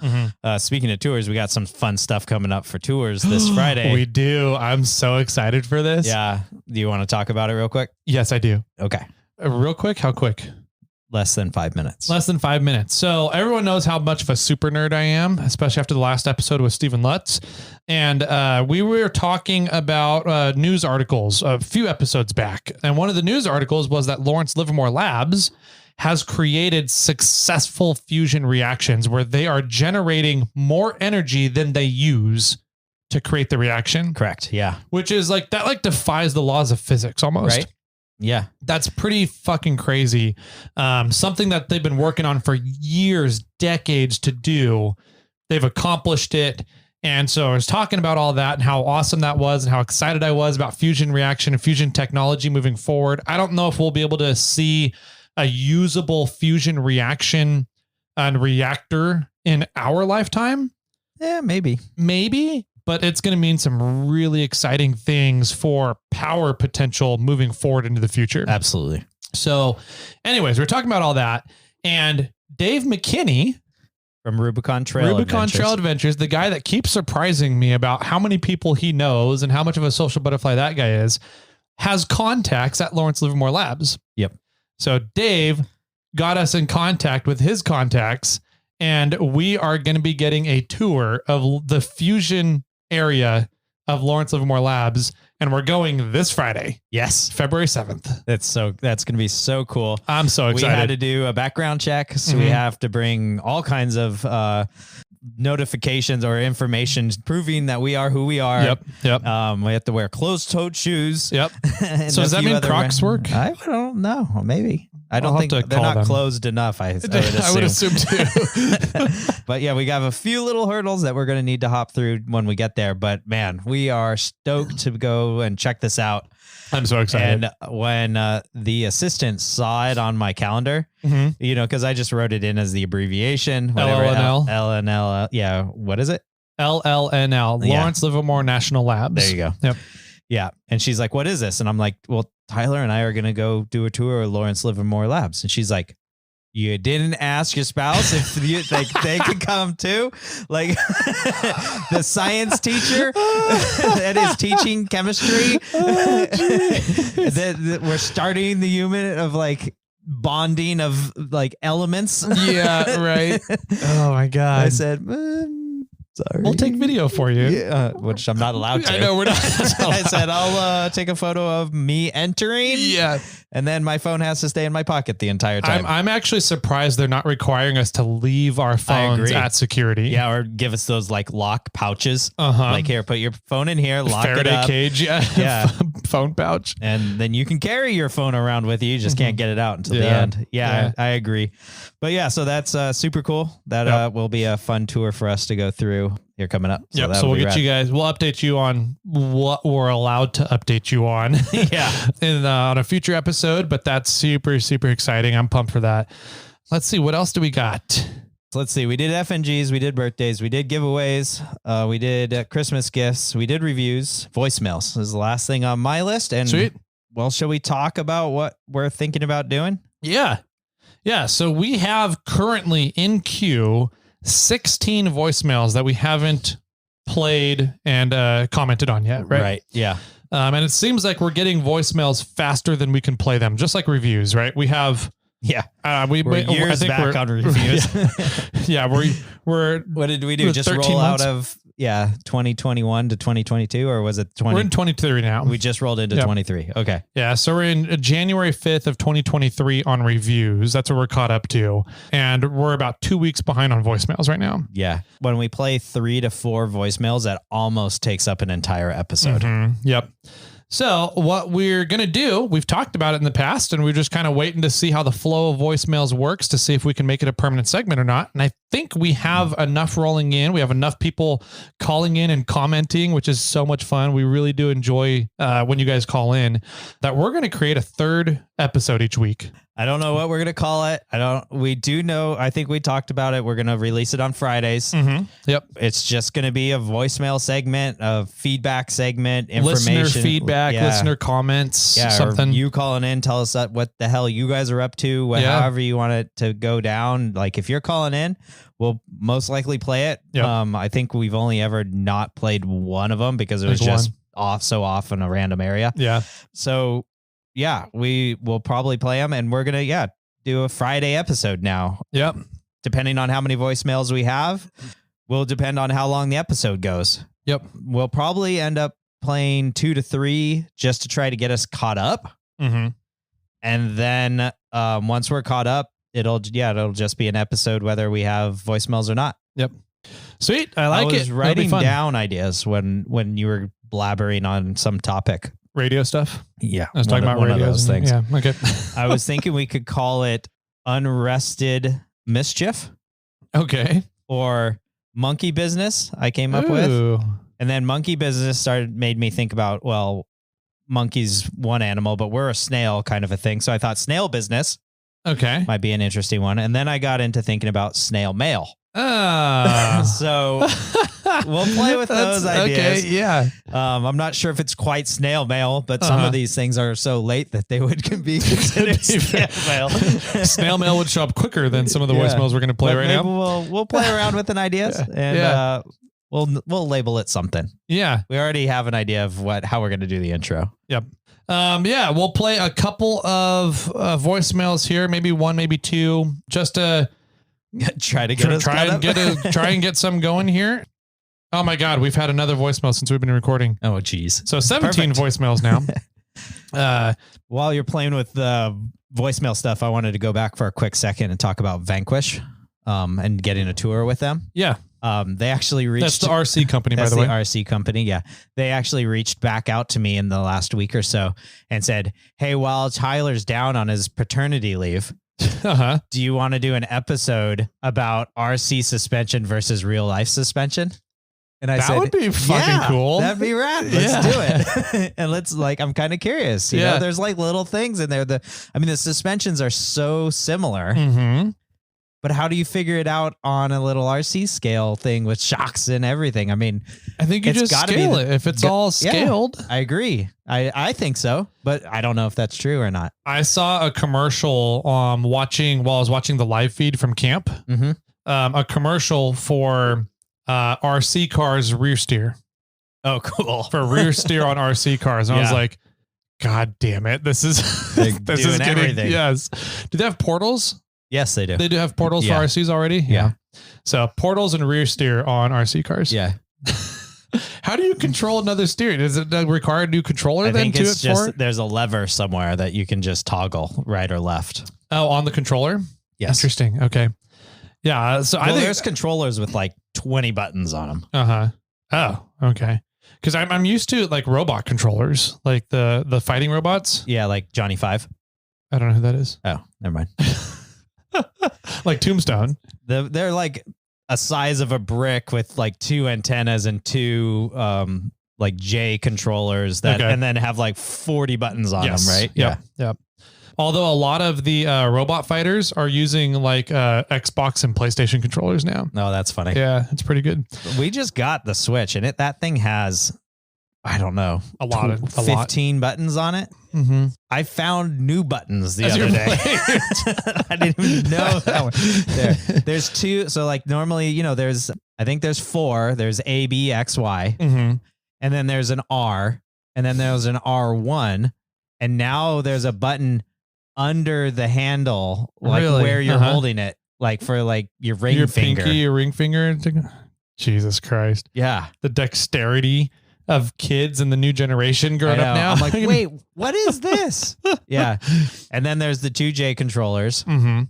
Speaking of tours, we got some fun stuff coming up for tours this Friday. We do. I'm so excited for this. Yeah. Do you want to talk about it real quick? Yes, I do. Okay. Real quick. How quick? Less than 5 minutes. Less than 5 minutes. So everyone knows how much of a super nerd I am, especially after the last episode with Stephen Lutz. And we were talking about news articles a few episodes back. And one of the news articles was that Lawrence Livermore Labs has created successful fusion reactions where they are generating more energy than they use to create the reaction. Correct. Yeah. Which is like, that like defies the laws of physics almost. Right. Yeah. That's pretty fucking crazy. Something that they've been working on for years, decades to do. They've accomplished it. And so I was talking about all that and how awesome that was and how excited I was about fusion reaction and fusion technology moving forward. I don't know if we'll be able to see a usable fusion reaction and reactor in our lifetime. Yeah, maybe. But it's going to mean some really exciting things for power potential moving forward into the future. Absolutely. So anyways, we're talking about all that. And Dave McKinney from Rubicon Trail Adventures, the guy that keeps surprising me about how many people he knows and how much of a social butterfly that guy is, has contacts at Lawrence Livermore Labs. Yep. So Dave got us in contact with his contacts, and we are going to be getting a tour of the fusion area of Lawrence Livermore Labs, and we're going this Friday. Yes, February 7th. That's going to be so cool. I'm so excited. We had to do a background check, so we have to bring all kinds of notifications or information proving that we are who we are. Yep. We have to wear closed-toed shoes. Yep. So does that mean Crocs work? I don't know. Maybe. I don't think they're not closed enough. I would assume too. But yeah, we have a few little hurdles that we're going to need to hop through when we get there. But man, we are stoked to go and check this out. I'm so excited. And when the assistant saw it on my calendar, because I just wrote it in as the abbreviation. LLNL. LNL. Yeah. What is it? LLNL. Lawrence Livermore National Labs. There you go. Yep. Yeah. And she's like, what is this? And I'm like, well, Tyler and I are going to go do a tour of Lawrence Livermore Labs. And she's like, you didn't ask your spouse if they could come too? Like the science teacher that is teaching chemistry. We're starting the unit of like bonding of like elements. Yeah, right. Oh my God. I said, sorry. We'll take video for you. Yeah, which I'm not allowed to. I know we're not. I said, I'll take a photo of me entering. Yeah. And then my phone has to stay in my pocket the entire time. I'm actually surprised they're not requiring us to leave our phones at security. Yeah, or give us those like lock pouches. Like here, put your phone in here, lock Faraday it up. cage, yeah. Phone pouch. And then you can carry your phone around with you. You just can't get it out until the end. Yeah, I agree. But yeah, so that's super cool. That will be a fun tour for us to go through here coming up. So, so we'll get you guys, we'll update you on what we're allowed to update you on. On a future episode, but that's super, super exciting. I'm pumped for that. Let's see. What else do we got? So let's see. We did FNGs, we did birthdays, we did giveaways, we did Christmas gifts, we did reviews, voicemails. This is the last thing on my list. And Sweet. Well, shall we talk about what we're thinking about doing? Yeah. Yeah. So we have currently in queue 16 voicemails that we haven't played and commented on yet. Right. Yeah. And it seems like we're getting voicemails faster than we can play them, just like reviews, right? We have. Yeah. We're years back on reviews. Yeah. We're what did we do? Just roll out of 2021 to 2022, or was it 20? We're in 23 now. We just rolled into 23. Okay. Yeah. So we're in January 5th of 2023 on reviews. That's what we're caught up to. And we're about 2 weeks behind on voicemails right now. Yeah. When we play 3 to 4 voicemails, that almost takes up an entire episode. Mm-hmm. Yep. So what we're going to do, we've talked about it in the past, and we're just kind of waiting to see how the flow of voicemails works to see if we can make it a permanent segment or not. And I think we have enough rolling in. We have enough people calling in and commenting, which is so much fun. We really do enjoy when you guys call in, that we're going to create a third episode each week. I don't know what we're going to call it. We do know, I think we talked about it. We're going to release it on Fridays. Mm-hmm. Yep. It's just going to be a voicemail segment, a feedback segment, information. Listener feedback, listener comments, something. You calling in, tell us what the hell you guys are up to, however you want it to go down. Like if you're calling in, we'll most likely play it. Yep. I think we've only ever not played one of them because it was just off in a random area. Yeah. So yeah, we will probably play them, and we're going to, do a Friday episode now. Yep. Depending on how many voicemails we have, will depend on how long the episode goes. Yep. We'll probably end up playing 2 to 3 just to try to get us caught up. Mm-hmm. And then once we're caught up, it'll just be an episode whether we have voicemails or not. Yep. Sweet. I like it. I was writing down ideas when you were blabbering on some topic. Radio stuff. Yeah. I was talking about radio those things. Yeah. Okay. I was thinking we could call it Unrested Mischief. Okay. Or Monkey Business. I came up with. And then Monkey Business made me think about, well, monkey's one animal, but we're a snail kind of a thing. So I thought Snail Business. Okay. Might be an interesting one. And then I got into thinking about Snail Mail. So we'll play with those ideas. Okay, yeah. I'm not sure if it's quite snail mail, but some of these things are so late that they would be considered snail mail. Snail mail would show up quicker than some of the voicemails we're going to play right now. We'll play around with an ideas and we'll label it something. Yeah. We already have an idea of how we're going to do the intro. Yep. We'll play a couple of voicemails here, maybe one, maybe two, just to try and get some going here. Oh my God, we've had another voicemail since we've been recording. Oh geez. So 17 voicemails now. While you're playing with the voicemail stuff, I wanted to go back for a quick second and talk about Vanquish and getting a tour with them. Yeah. They actually reached. That's the RC company, by the way. That's the RC company. Yeah. They actually reached back out to me in the last week or so and said, hey, while Tyler's down on his paternity leave, do you want to do an episode about RC suspension versus real life suspension? And I said, that would be fucking cool. That'd be rad. Let's do it. And I'm kind of curious. You know, there's like little things in there. The suspensions are so similar. Mm-hmm. But how do you figure it out on a little RC scale thing with shocks and everything? I mean, I think you just scale it. If it's all scaled. Yeah, I agree. I think so, but I don't know if that's true or not. I saw a commercial while I was watching the live feed from camp. Mm-hmm. A commercial for RC cars rear steer. Oh, cool. For rear steer on RC cars. And I was like, God damn it. This is getting everything. Yes. Do they have portals? Yes, they do. They do have portals for RCs already? Yeah. So portals and rear steer on RC cars. Yeah. How do you control another steering? Is it require a new controller I think it's just for? There's a lever somewhere that you can just toggle right or left. Oh, on the controller? Yes. Interesting. Okay. Yeah. So I think there's controllers with like 20 buttons on them. Uh-huh. Oh, okay. Because I'm used to like robot controllers, like the fighting robots. Yeah, like Johnny 5. I don't know who that is. Oh, never mind. Like Tombstone. They're like a size of a brick with like 2 antennas and 2 like J controllers and then have like 40 buttons on them, right? Yep. Although a lot of the robot fighters are using like Xbox and PlayStation controllers now. Oh, that's funny. Yeah, it's pretty good. We just got the Switch, and that thing has, I don't know, A lot. 15 buttons on it. Mm-hmm. I found new buttons the other day. I didn't even know that one. There's two. So like normally, you know, I think there's 4. There's A, B, X, Y. Mm-hmm. And then there's an R. And then there's an R1. And now there's a button under the handle, like Really? where you're holding it, like for like your ring finger. Pinky, your ring finger. Jesus Christ. Yeah. The dexterity of kids in the new generation growing up now. I'm like, wait, what is this? Yeah. And then there's the 2 J controllers. Mm-hmm.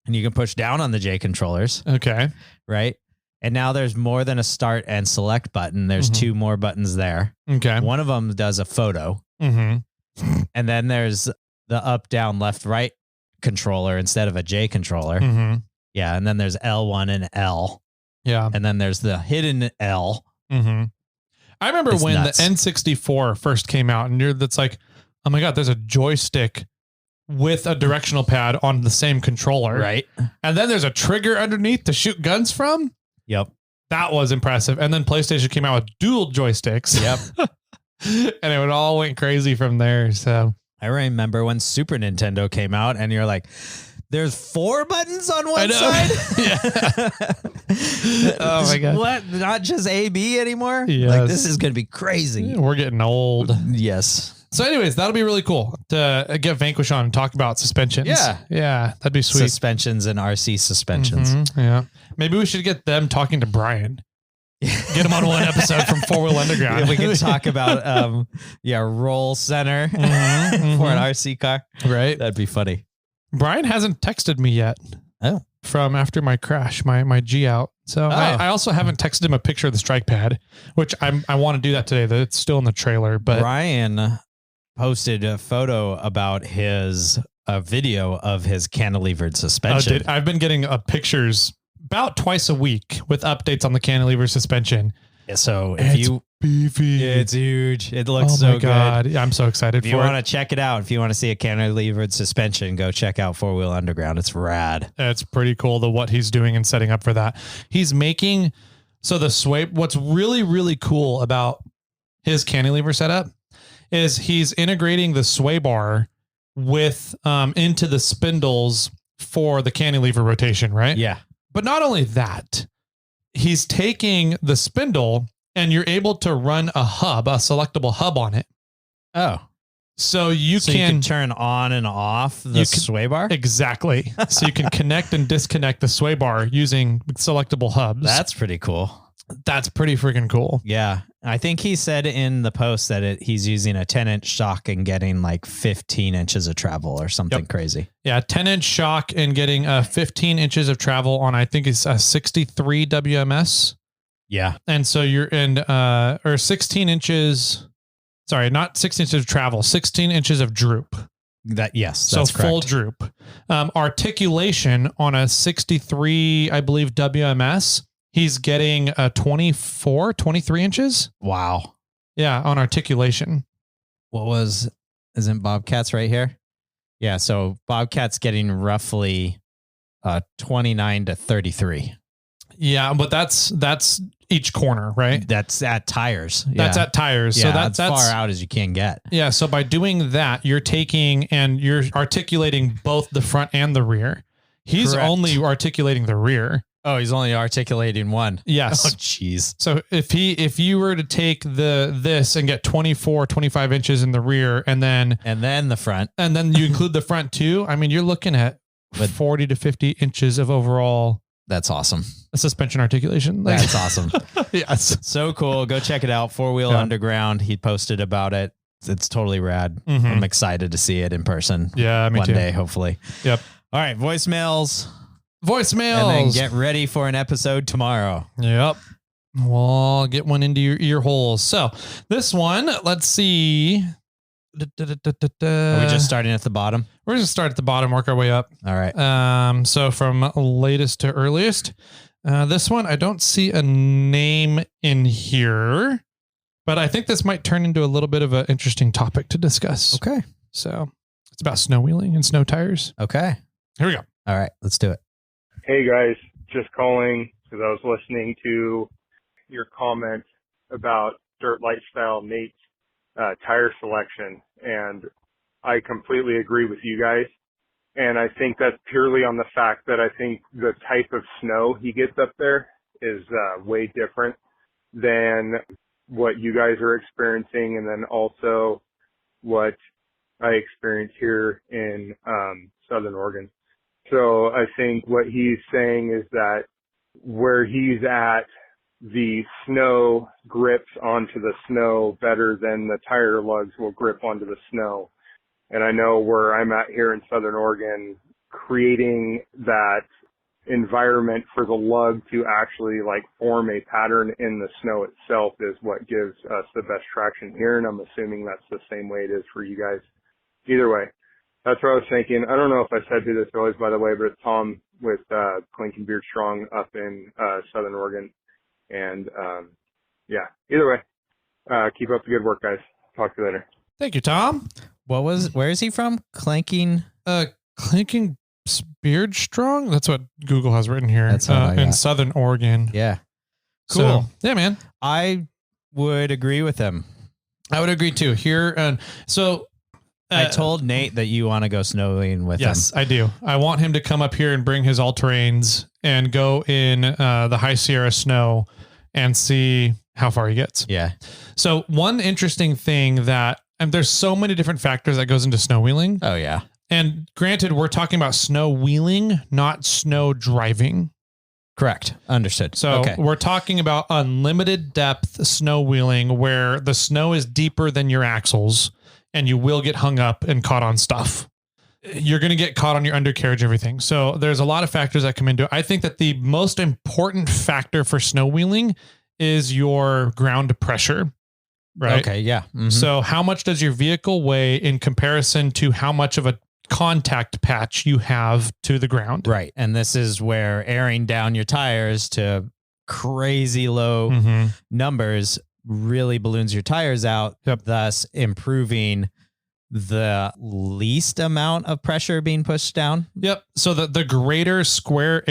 And you can push down on the J controllers. Okay. Right. And now there's more than a start and select button. There's 2 more buttons there. Okay. One of them does a photo. Mm-hmm. And then there's the up, down, left, right controller instead of a J controller. Mm-hmm. Yeah. And then there's L1 and L. Yeah. And then there's the hidden L. Mm-hmm. I remember It's when nuts. the N64 first came out, and that's like, oh my God, there's a joystick with a directional pad on the same controller. Right. And then there's a trigger underneath to shoot guns from. Yep. That was impressive. And then PlayStation came out with dual joysticks. Yep. And it all went crazy from there. So I remember when Super Nintendo came out and you're like, there's 4 buttons on one side. Yeah. Oh my God. What? Not just A, B anymore? Yes. Like, this is going to be crazy. We're getting old. Yes. So anyways, that'll be really cool to get Vanquish on and talk about suspensions. Yeah. Yeah. That'd be sweet. Suspensions and RC suspensions. Mhm, yeah. Maybe we should get them talking to Brian. Get him on one episode from 4-Wheel Underground. If we can talk about, roll center for an RC car. Right. That'd be funny. Brian hasn't texted me yet. Oh. From after my crash, my G out. So I also haven't texted him a picture of the strike pad, which I want to do that today. That it's still in the trailer. But Brian posted a photo about a video of his cantilevered suspension. I've been getting pictures about twice a week with updates on the cantilever suspension. So if beefy. it's huge. It looks Oh my so God. good. I'm so excited If you want to check it out, if you want to see a cantilevered suspension, go check out 4-Wheel Underground. It's rad. It's pretty cool what he's doing and setting up for that. He's making, so the sway, what's really, really cool about his cantilever setup is he's integrating the sway bar with, into the spindles for the cantilever rotation, right? Yeah. But not only that, he's taking the spindle and you're able to run a selectable hub on it. Oh. So you can turn on and off the sway bar? Exactly. So you can connect and disconnect the sway bar using selectable hubs. That's pretty cool. That's pretty freaking cool. Yeah. I think he said in the post that he's using a 10-inch shock and getting like 15 inches of travel or something crazy. Yeah, 10-inch shock and getting 15 inches of travel on, I think it's a 63 WMS. Yeah. And so you're in, or 16 inches, sorry, not 16 inches of travel, 16 inches of droop. Yes, so that's full correct. droop. Articulation on a 63, I believe, WMS. He's getting 23 inches. Wow. Yeah, on articulation. Isn't Bobcat's right here? Yeah, so Bobcat's getting roughly 29 to 33. Yeah, but that's each corner, right? That's at tires. That's at tires. Yeah, So that's far out as you can get. Yeah, so by doing that, you're taking and you're articulating both the front and the rear. He's Correct. only articulating the rear. Oh, he's only articulating one. Yes. Oh, jeez. So if you were to take this and get 25 inches in the rear and then the front, and then you include the front too, I mean, you're looking at 40 to 50 inches of overall. That's awesome. Suspension articulation. That's awesome. Yes. So cool. Go check it out. 4-Wheel Underground. He posted about it. It's totally rad. Mm-hmm. I'm excited to see it in person. Yeah, me one too. day, hopefully. Yep. All right. Voicemails. And then get ready for an episode tomorrow. Yep. We'll get one into your ear holes. So this one, let's see. Are we just starting at the bottom? We're just start at the bottom, work our way up. All right. So from latest to earliest, this one, I don't see a name in here, but I think this might turn into a little bit of an interesting topic to discuss. Okay. So It's about snow wheeling and snow tires. Okay. Here we go. All right, let's do it. Hey guys, just calling because I was listening to your comment about Dirt Lifestyle Nate's tire selection, and I completely agree with you guys. And I think that's purely on the fact that I think the type of snow he gets up there is way different than what you guys are experiencing, and then also what I experience here in Southern Oregon. So I think what he's saying is that where he's at, the snow grips onto the snow better than the tire lugs will grip onto the snow. And I know where I'm at here in Southern Oregon, creating that environment for the lug to actually like form a pattern in the snow itself is what gives us the best traction here. And I'm assuming that's the same way it is for you guys. Either way, that's what I was thinking. I don't know if I said who this was, by the way, but it's Tom with Clink and Beard Strong up in Southern Oregon. And yeah, either way, keep up the good work, guys. Talk to you later. Thank you, Tom. Where is he from? Clinking Beard Strong. That's what Google has written here. That's in Southern Oregon. Yeah. Cool. So, yeah, man. I would agree with him. I would agree too. Here, I told Nate that you want to go snowing with him. Yes, I do. I want him to come up here and bring his all-terrains and go in the High Sierra snow and see how far he gets. Yeah. So one interesting thing that, and there's so many different factors that goes into snow wheeling. Oh yeah. And granted, we're talking about snow wheeling, not snow driving. Correct. Understood. So we're talking about unlimited depth snow wheeling where the snow is deeper than your axles and you will get hung up and caught on stuff. You're going to get caught on your undercarriage, everything. So there's a lot of factors that come into it. I think that the most important factor for snow wheeling is your ground pressure, right? Okay. Yeah. Mm-hmm. So how much does your vehicle weigh in comparison to how much of a contact patch you have to the ground? Right. And this is where airing down your tires to crazy low numbers really balloons your tires out, thus improving the least amount of pressure being pushed down. Yep. So the greater square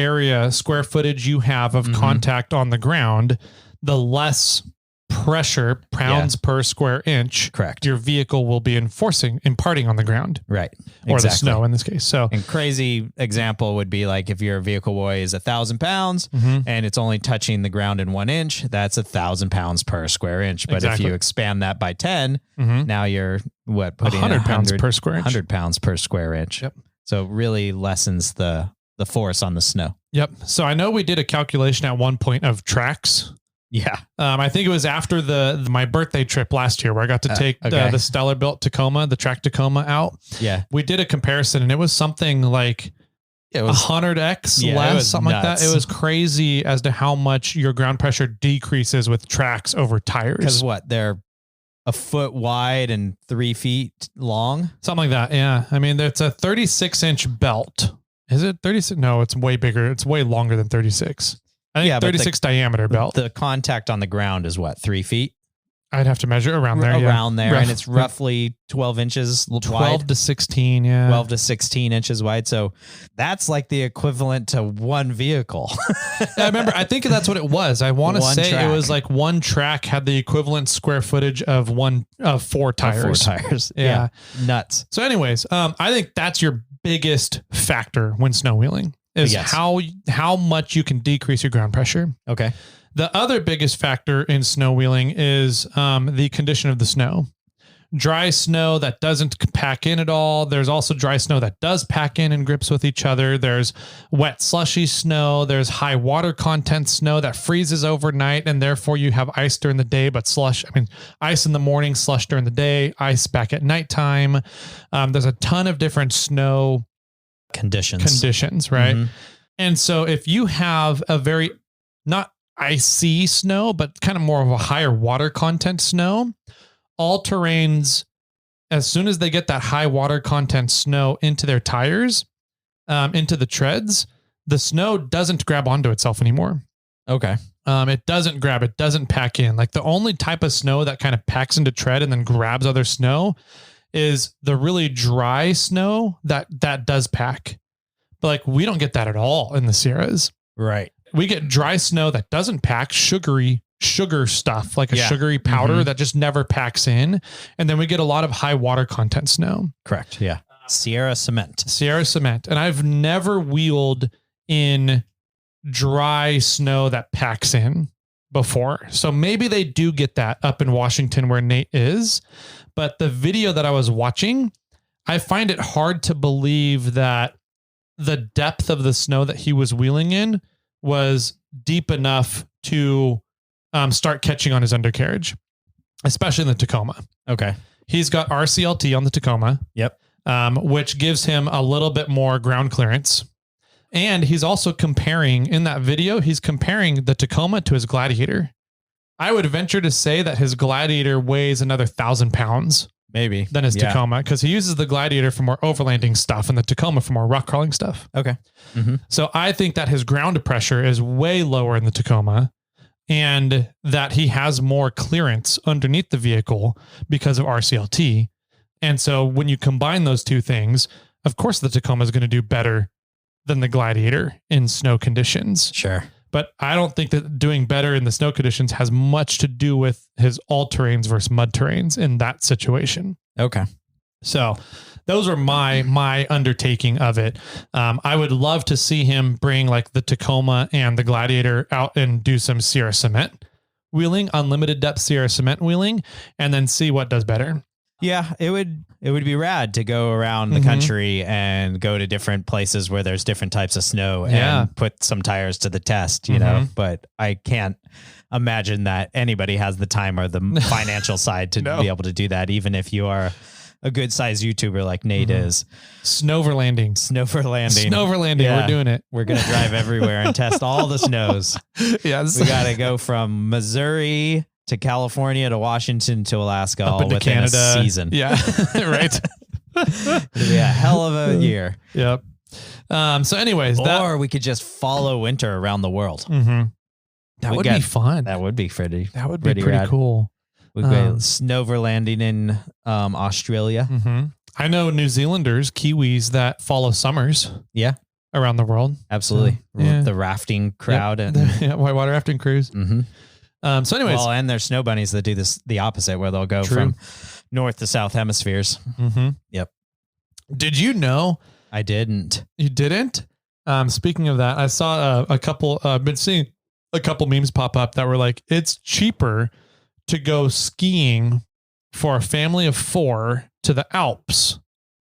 footage you have of contact on the ground, the less pressure pounds per square inch. Correct. Your vehicle will be imparting on the ground. Right. Or the snow in this case. So, and crazy example would be like if your vehicle weighs 1,000 pounds and it's only touching the ground in 1 inch, that's 1,000 pounds per square inch. But if you expand that by 10, now you're putting 100 pounds per square inch. 100 pounds per square inch. Yep. So it really lessens the force on the snow. Yep. So I know we did a calculation at one point of tracks. Yeah. I think it was after my birthday trip last year where I got to take the Stellar built Tacoma, the track Tacoma out. Yeah. We did a comparison and it was something like it was 100x less, something like that. It was crazy as to how much your ground pressure decreases with tracks over tires. Because they're a foot wide and 3 feet long. Something like that. Yeah. I mean, it's a 36-inch belt. Is it 36? No, it's way bigger. It's way longer than 36. I think 36 diameter belt. The contact on the ground is 3 feet? I'd have to measure around there. And it's roughly 12 inches 12 wide. to 16, yeah. 12 to 16 inches wide. So that's like the equivalent to one vehicle. I remember, I think that's what it was. I want to say track. It was like one track had the equivalent square footage of 4 tires. 4 tires. Yeah. Nuts. So anyways, I think that's your biggest factor when snow wheeling. Is how much you can decrease your ground pressure. Okay. The other biggest factor in snow wheeling is the condition of the snow. Dry snow that doesn't pack in at all. There's also dry snow that does pack in and grips with each other. There's wet, slushy snow. There's high water content snow that freezes overnight, and therefore you have ice during the day, but ice in the morning, slush during the day, ice back at nighttime. There's a ton of different snow conditions, right? And so if you have a very not icy snow, but kind of more of a higher water content snow, all terrains, as soon as they get that high water content snow into their tires, into the treads, the snow doesn't grab onto itself anymore. Okay. It doesn't pack in. Like the only type of snow that kind of packs into tread and then grabs other snow is the really dry snow that does pack. But like, we don't get that at all in the Sierras. Right. We get dry snow that doesn't pack, sugar stuff, like a sugary powder that just never packs in. And then we get a lot of high water content snow. Correct. Yeah. Sierra cement. And I've never wheeled in dry snow that packs in before. So maybe they do get that up in Washington where Nate is. But the video that I was watching, I find it hard to believe that the depth of the snow that he was wheeling in was deep enough to start catching on his undercarriage, especially in the Tacoma. Okay. He's got RCLT on the Tacoma. Yep. Which gives him a little bit more ground clearance. And he's also comparing in that video, he's comparing the Tacoma to his Gladiator. I would venture to say that his Gladiator weighs another 1,000 pounds. Maybe. Than his Tacoma, because he uses the Gladiator for more overlanding stuff and the Tacoma for more rock crawling stuff. Okay. Mm-hmm. So I think that his ground pressure is way lower in the Tacoma and that he has more clearance underneath the vehicle because of RCLT. And so when you combine those two things, of course, the Tacoma is going to do better than the Gladiator in snow conditions. Sure. But I don't think that doing better in the snow conditions has much to do with his all terrains versus mud terrains in that situation. Okay. So those are my undertaking of it. I would love to see him bring like the Tacoma and the Gladiator out and do some Sierra cement wheeling, unlimited depth Sierra cement wheeling, and then see what does better. Yeah, it would be rad to go around the country and go to different places where there's different types of snow and put some tires to the test, you know, but I can't imagine that anybody has the time or the financial side to be able to do that, even if you are a good sized YouTuber like Nate is. Snowverlanding. Yeah. We're doing it. We're going to drive everywhere and test all the snows. Yes. We got to go from Missouri to California to Washington to Alaska all within Canada. A season. Yeah. Right. It'll be a hell of a year. Yep. So anyways, or we could just follow winter around the world. That would be fun. That would be pretty pretty cool. We go snowverlanding in Australia. I know New Zealanders, Kiwis that follow summers. Yeah. Around the world. Absolutely. The rafting crowd and whitewater rafting cruise. So anyways, and there's snow bunnies that do this the opposite, where they'll go from north to south hemispheres. Yep. Did you know? I didn't. You didn't? Speaking of that, I saw a couple, been seeing a couple memes pop up that were like, it's cheaper to go skiing for a family of 4 to the Alps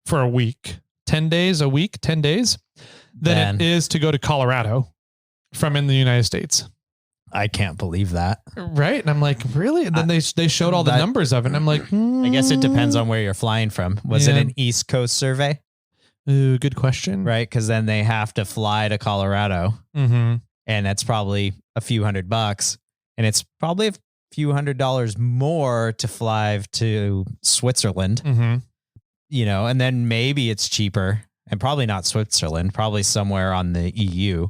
for a week, 10 days, than it is to go to Colorado from in the United States. I can't believe that. Right. And I'm like, really? And then they showed all the numbers of it. And I'm like, I guess it depends on where you're flying from. Was it an East Coast survey? Ooh, good question. Right. Because then they have to fly to Colorado. And that's probably a few $100. And it's probably a few $100 more to fly to Switzerland. You know, and then maybe it's cheaper, and probably not Switzerland, probably somewhere on the EU.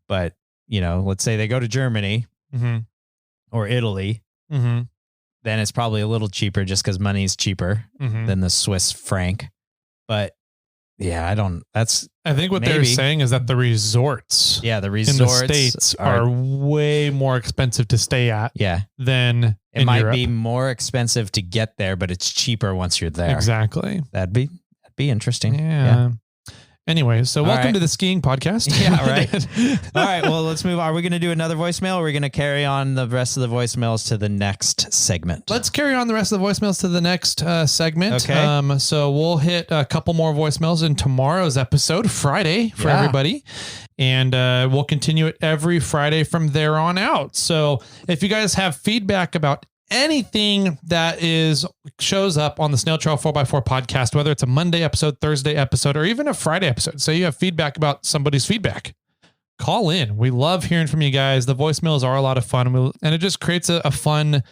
But you know, let's say they go to Germany or Italy, then it's probably a little cheaper just because money's cheaper than the Swiss franc. But yeah, I think what they're saying is that the resorts, the resorts in the States are way more expensive to stay at. Than it might Europe. Be more expensive to get there, but it's cheaper once you're there. Exactly. That'd be interesting. Yeah. Anyways, so welcome to the skiing podcast. Yeah, right. All right, well, let's move on. Are we going to do another voicemail, or are we going to carry on the rest of the voicemails to the next segment? Let's carry on the rest of the voicemails to the next segment. Okay. So we'll hit a couple more voicemails in tomorrow's episode, Friday, for everybody. And we'll continue it every Friday from there on out. So if you guys have feedback about anything that shows up on the Snail Trail 4x4 podcast, whether it's a Monday episode, Thursday episode, or even a Friday episode, so you have feedback about somebody's feedback, call in. We love hearing from you guys. The voicemails are a lot of fun, and it just creates a fun,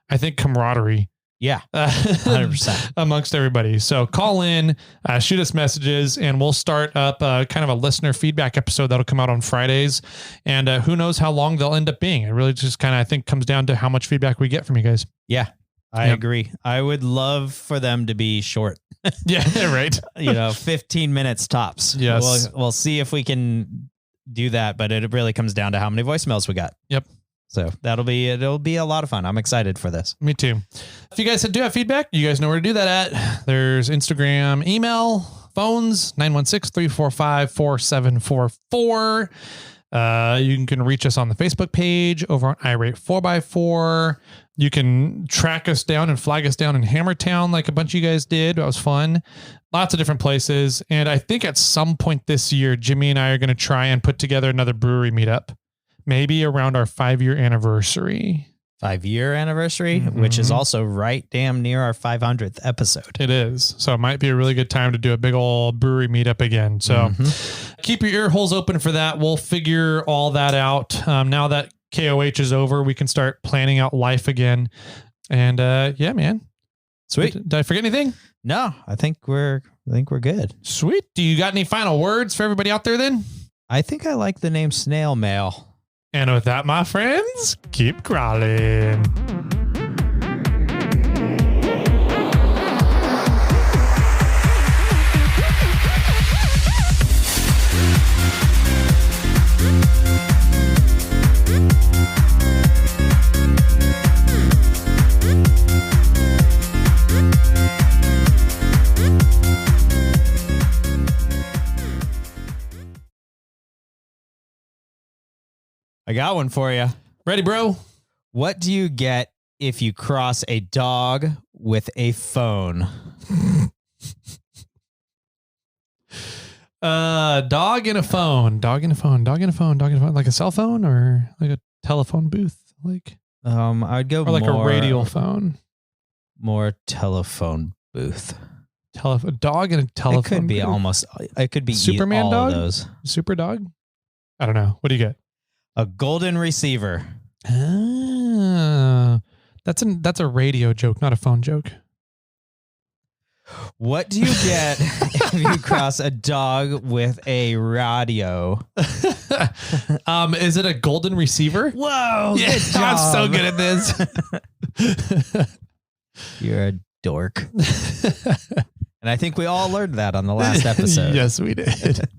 I think, camaraderie. Yeah, 100% amongst everybody. So call in, shoot us messages, and we'll start up kind of a listener feedback episode that'll come out on Fridays. And who knows how long they'll end up being. It really just kind of, I think, comes down to how much feedback we get from you guys. Yeah, I agree. I would love for them to be short. Yeah, right. 15 minutes tops. Yes. We'll see if we can do that, but it really comes down to how many voicemails we got. Yep. So it'll be a lot of fun. I'm excited for this. Me too. If you guys do have feedback, you guys know where to do that at. There's Instagram, email, phones, 916-345-4744. You can reach us on the Facebook page over on Irate 4x4. You can track us down and flag us down in Hammertown like a bunch of you guys did. That was fun. Lots of different places. And I think at some point this year, Jimmy and I are going to try and put together another brewery meetup, maybe around our 5-year anniversary. 5-year anniversary, which is also right damn near our 500th episode. It is. So it might be a really good time to do a big old brewery meetup again. So keep your ear holes open for that. We'll figure all that out. Now that KOH is over, we can start planning out life again. And yeah, man. Sweet. Did I forget anything? No, I think we're good. Sweet. Do you got any final words for everybody out there then? I think I like the name Snail Mail. And with that, my friends, keep crawling. I got one for you. Ready, bro? What do you get if you cross a dog with a phone? Dog and a phone. Dog and a phone. Dog and a phone. Dog and a phone. Like a cell phone or like a telephone booth? Like I'd go or like more, a radial phone. More telephone booth. Dog and a telephone. It could be booth? almost. It could be Superman all dog. of those. Super dog. I don't know. What do you get? A golden receiver. Ah, that's a radio joke, not a phone joke. What do you get if you cross a dog with a radio? Is it a golden receiver? Whoa! Yeah, Good job. I'm so good at this. You're a dork. And I think we all learned that on the last episode. Yes, we did.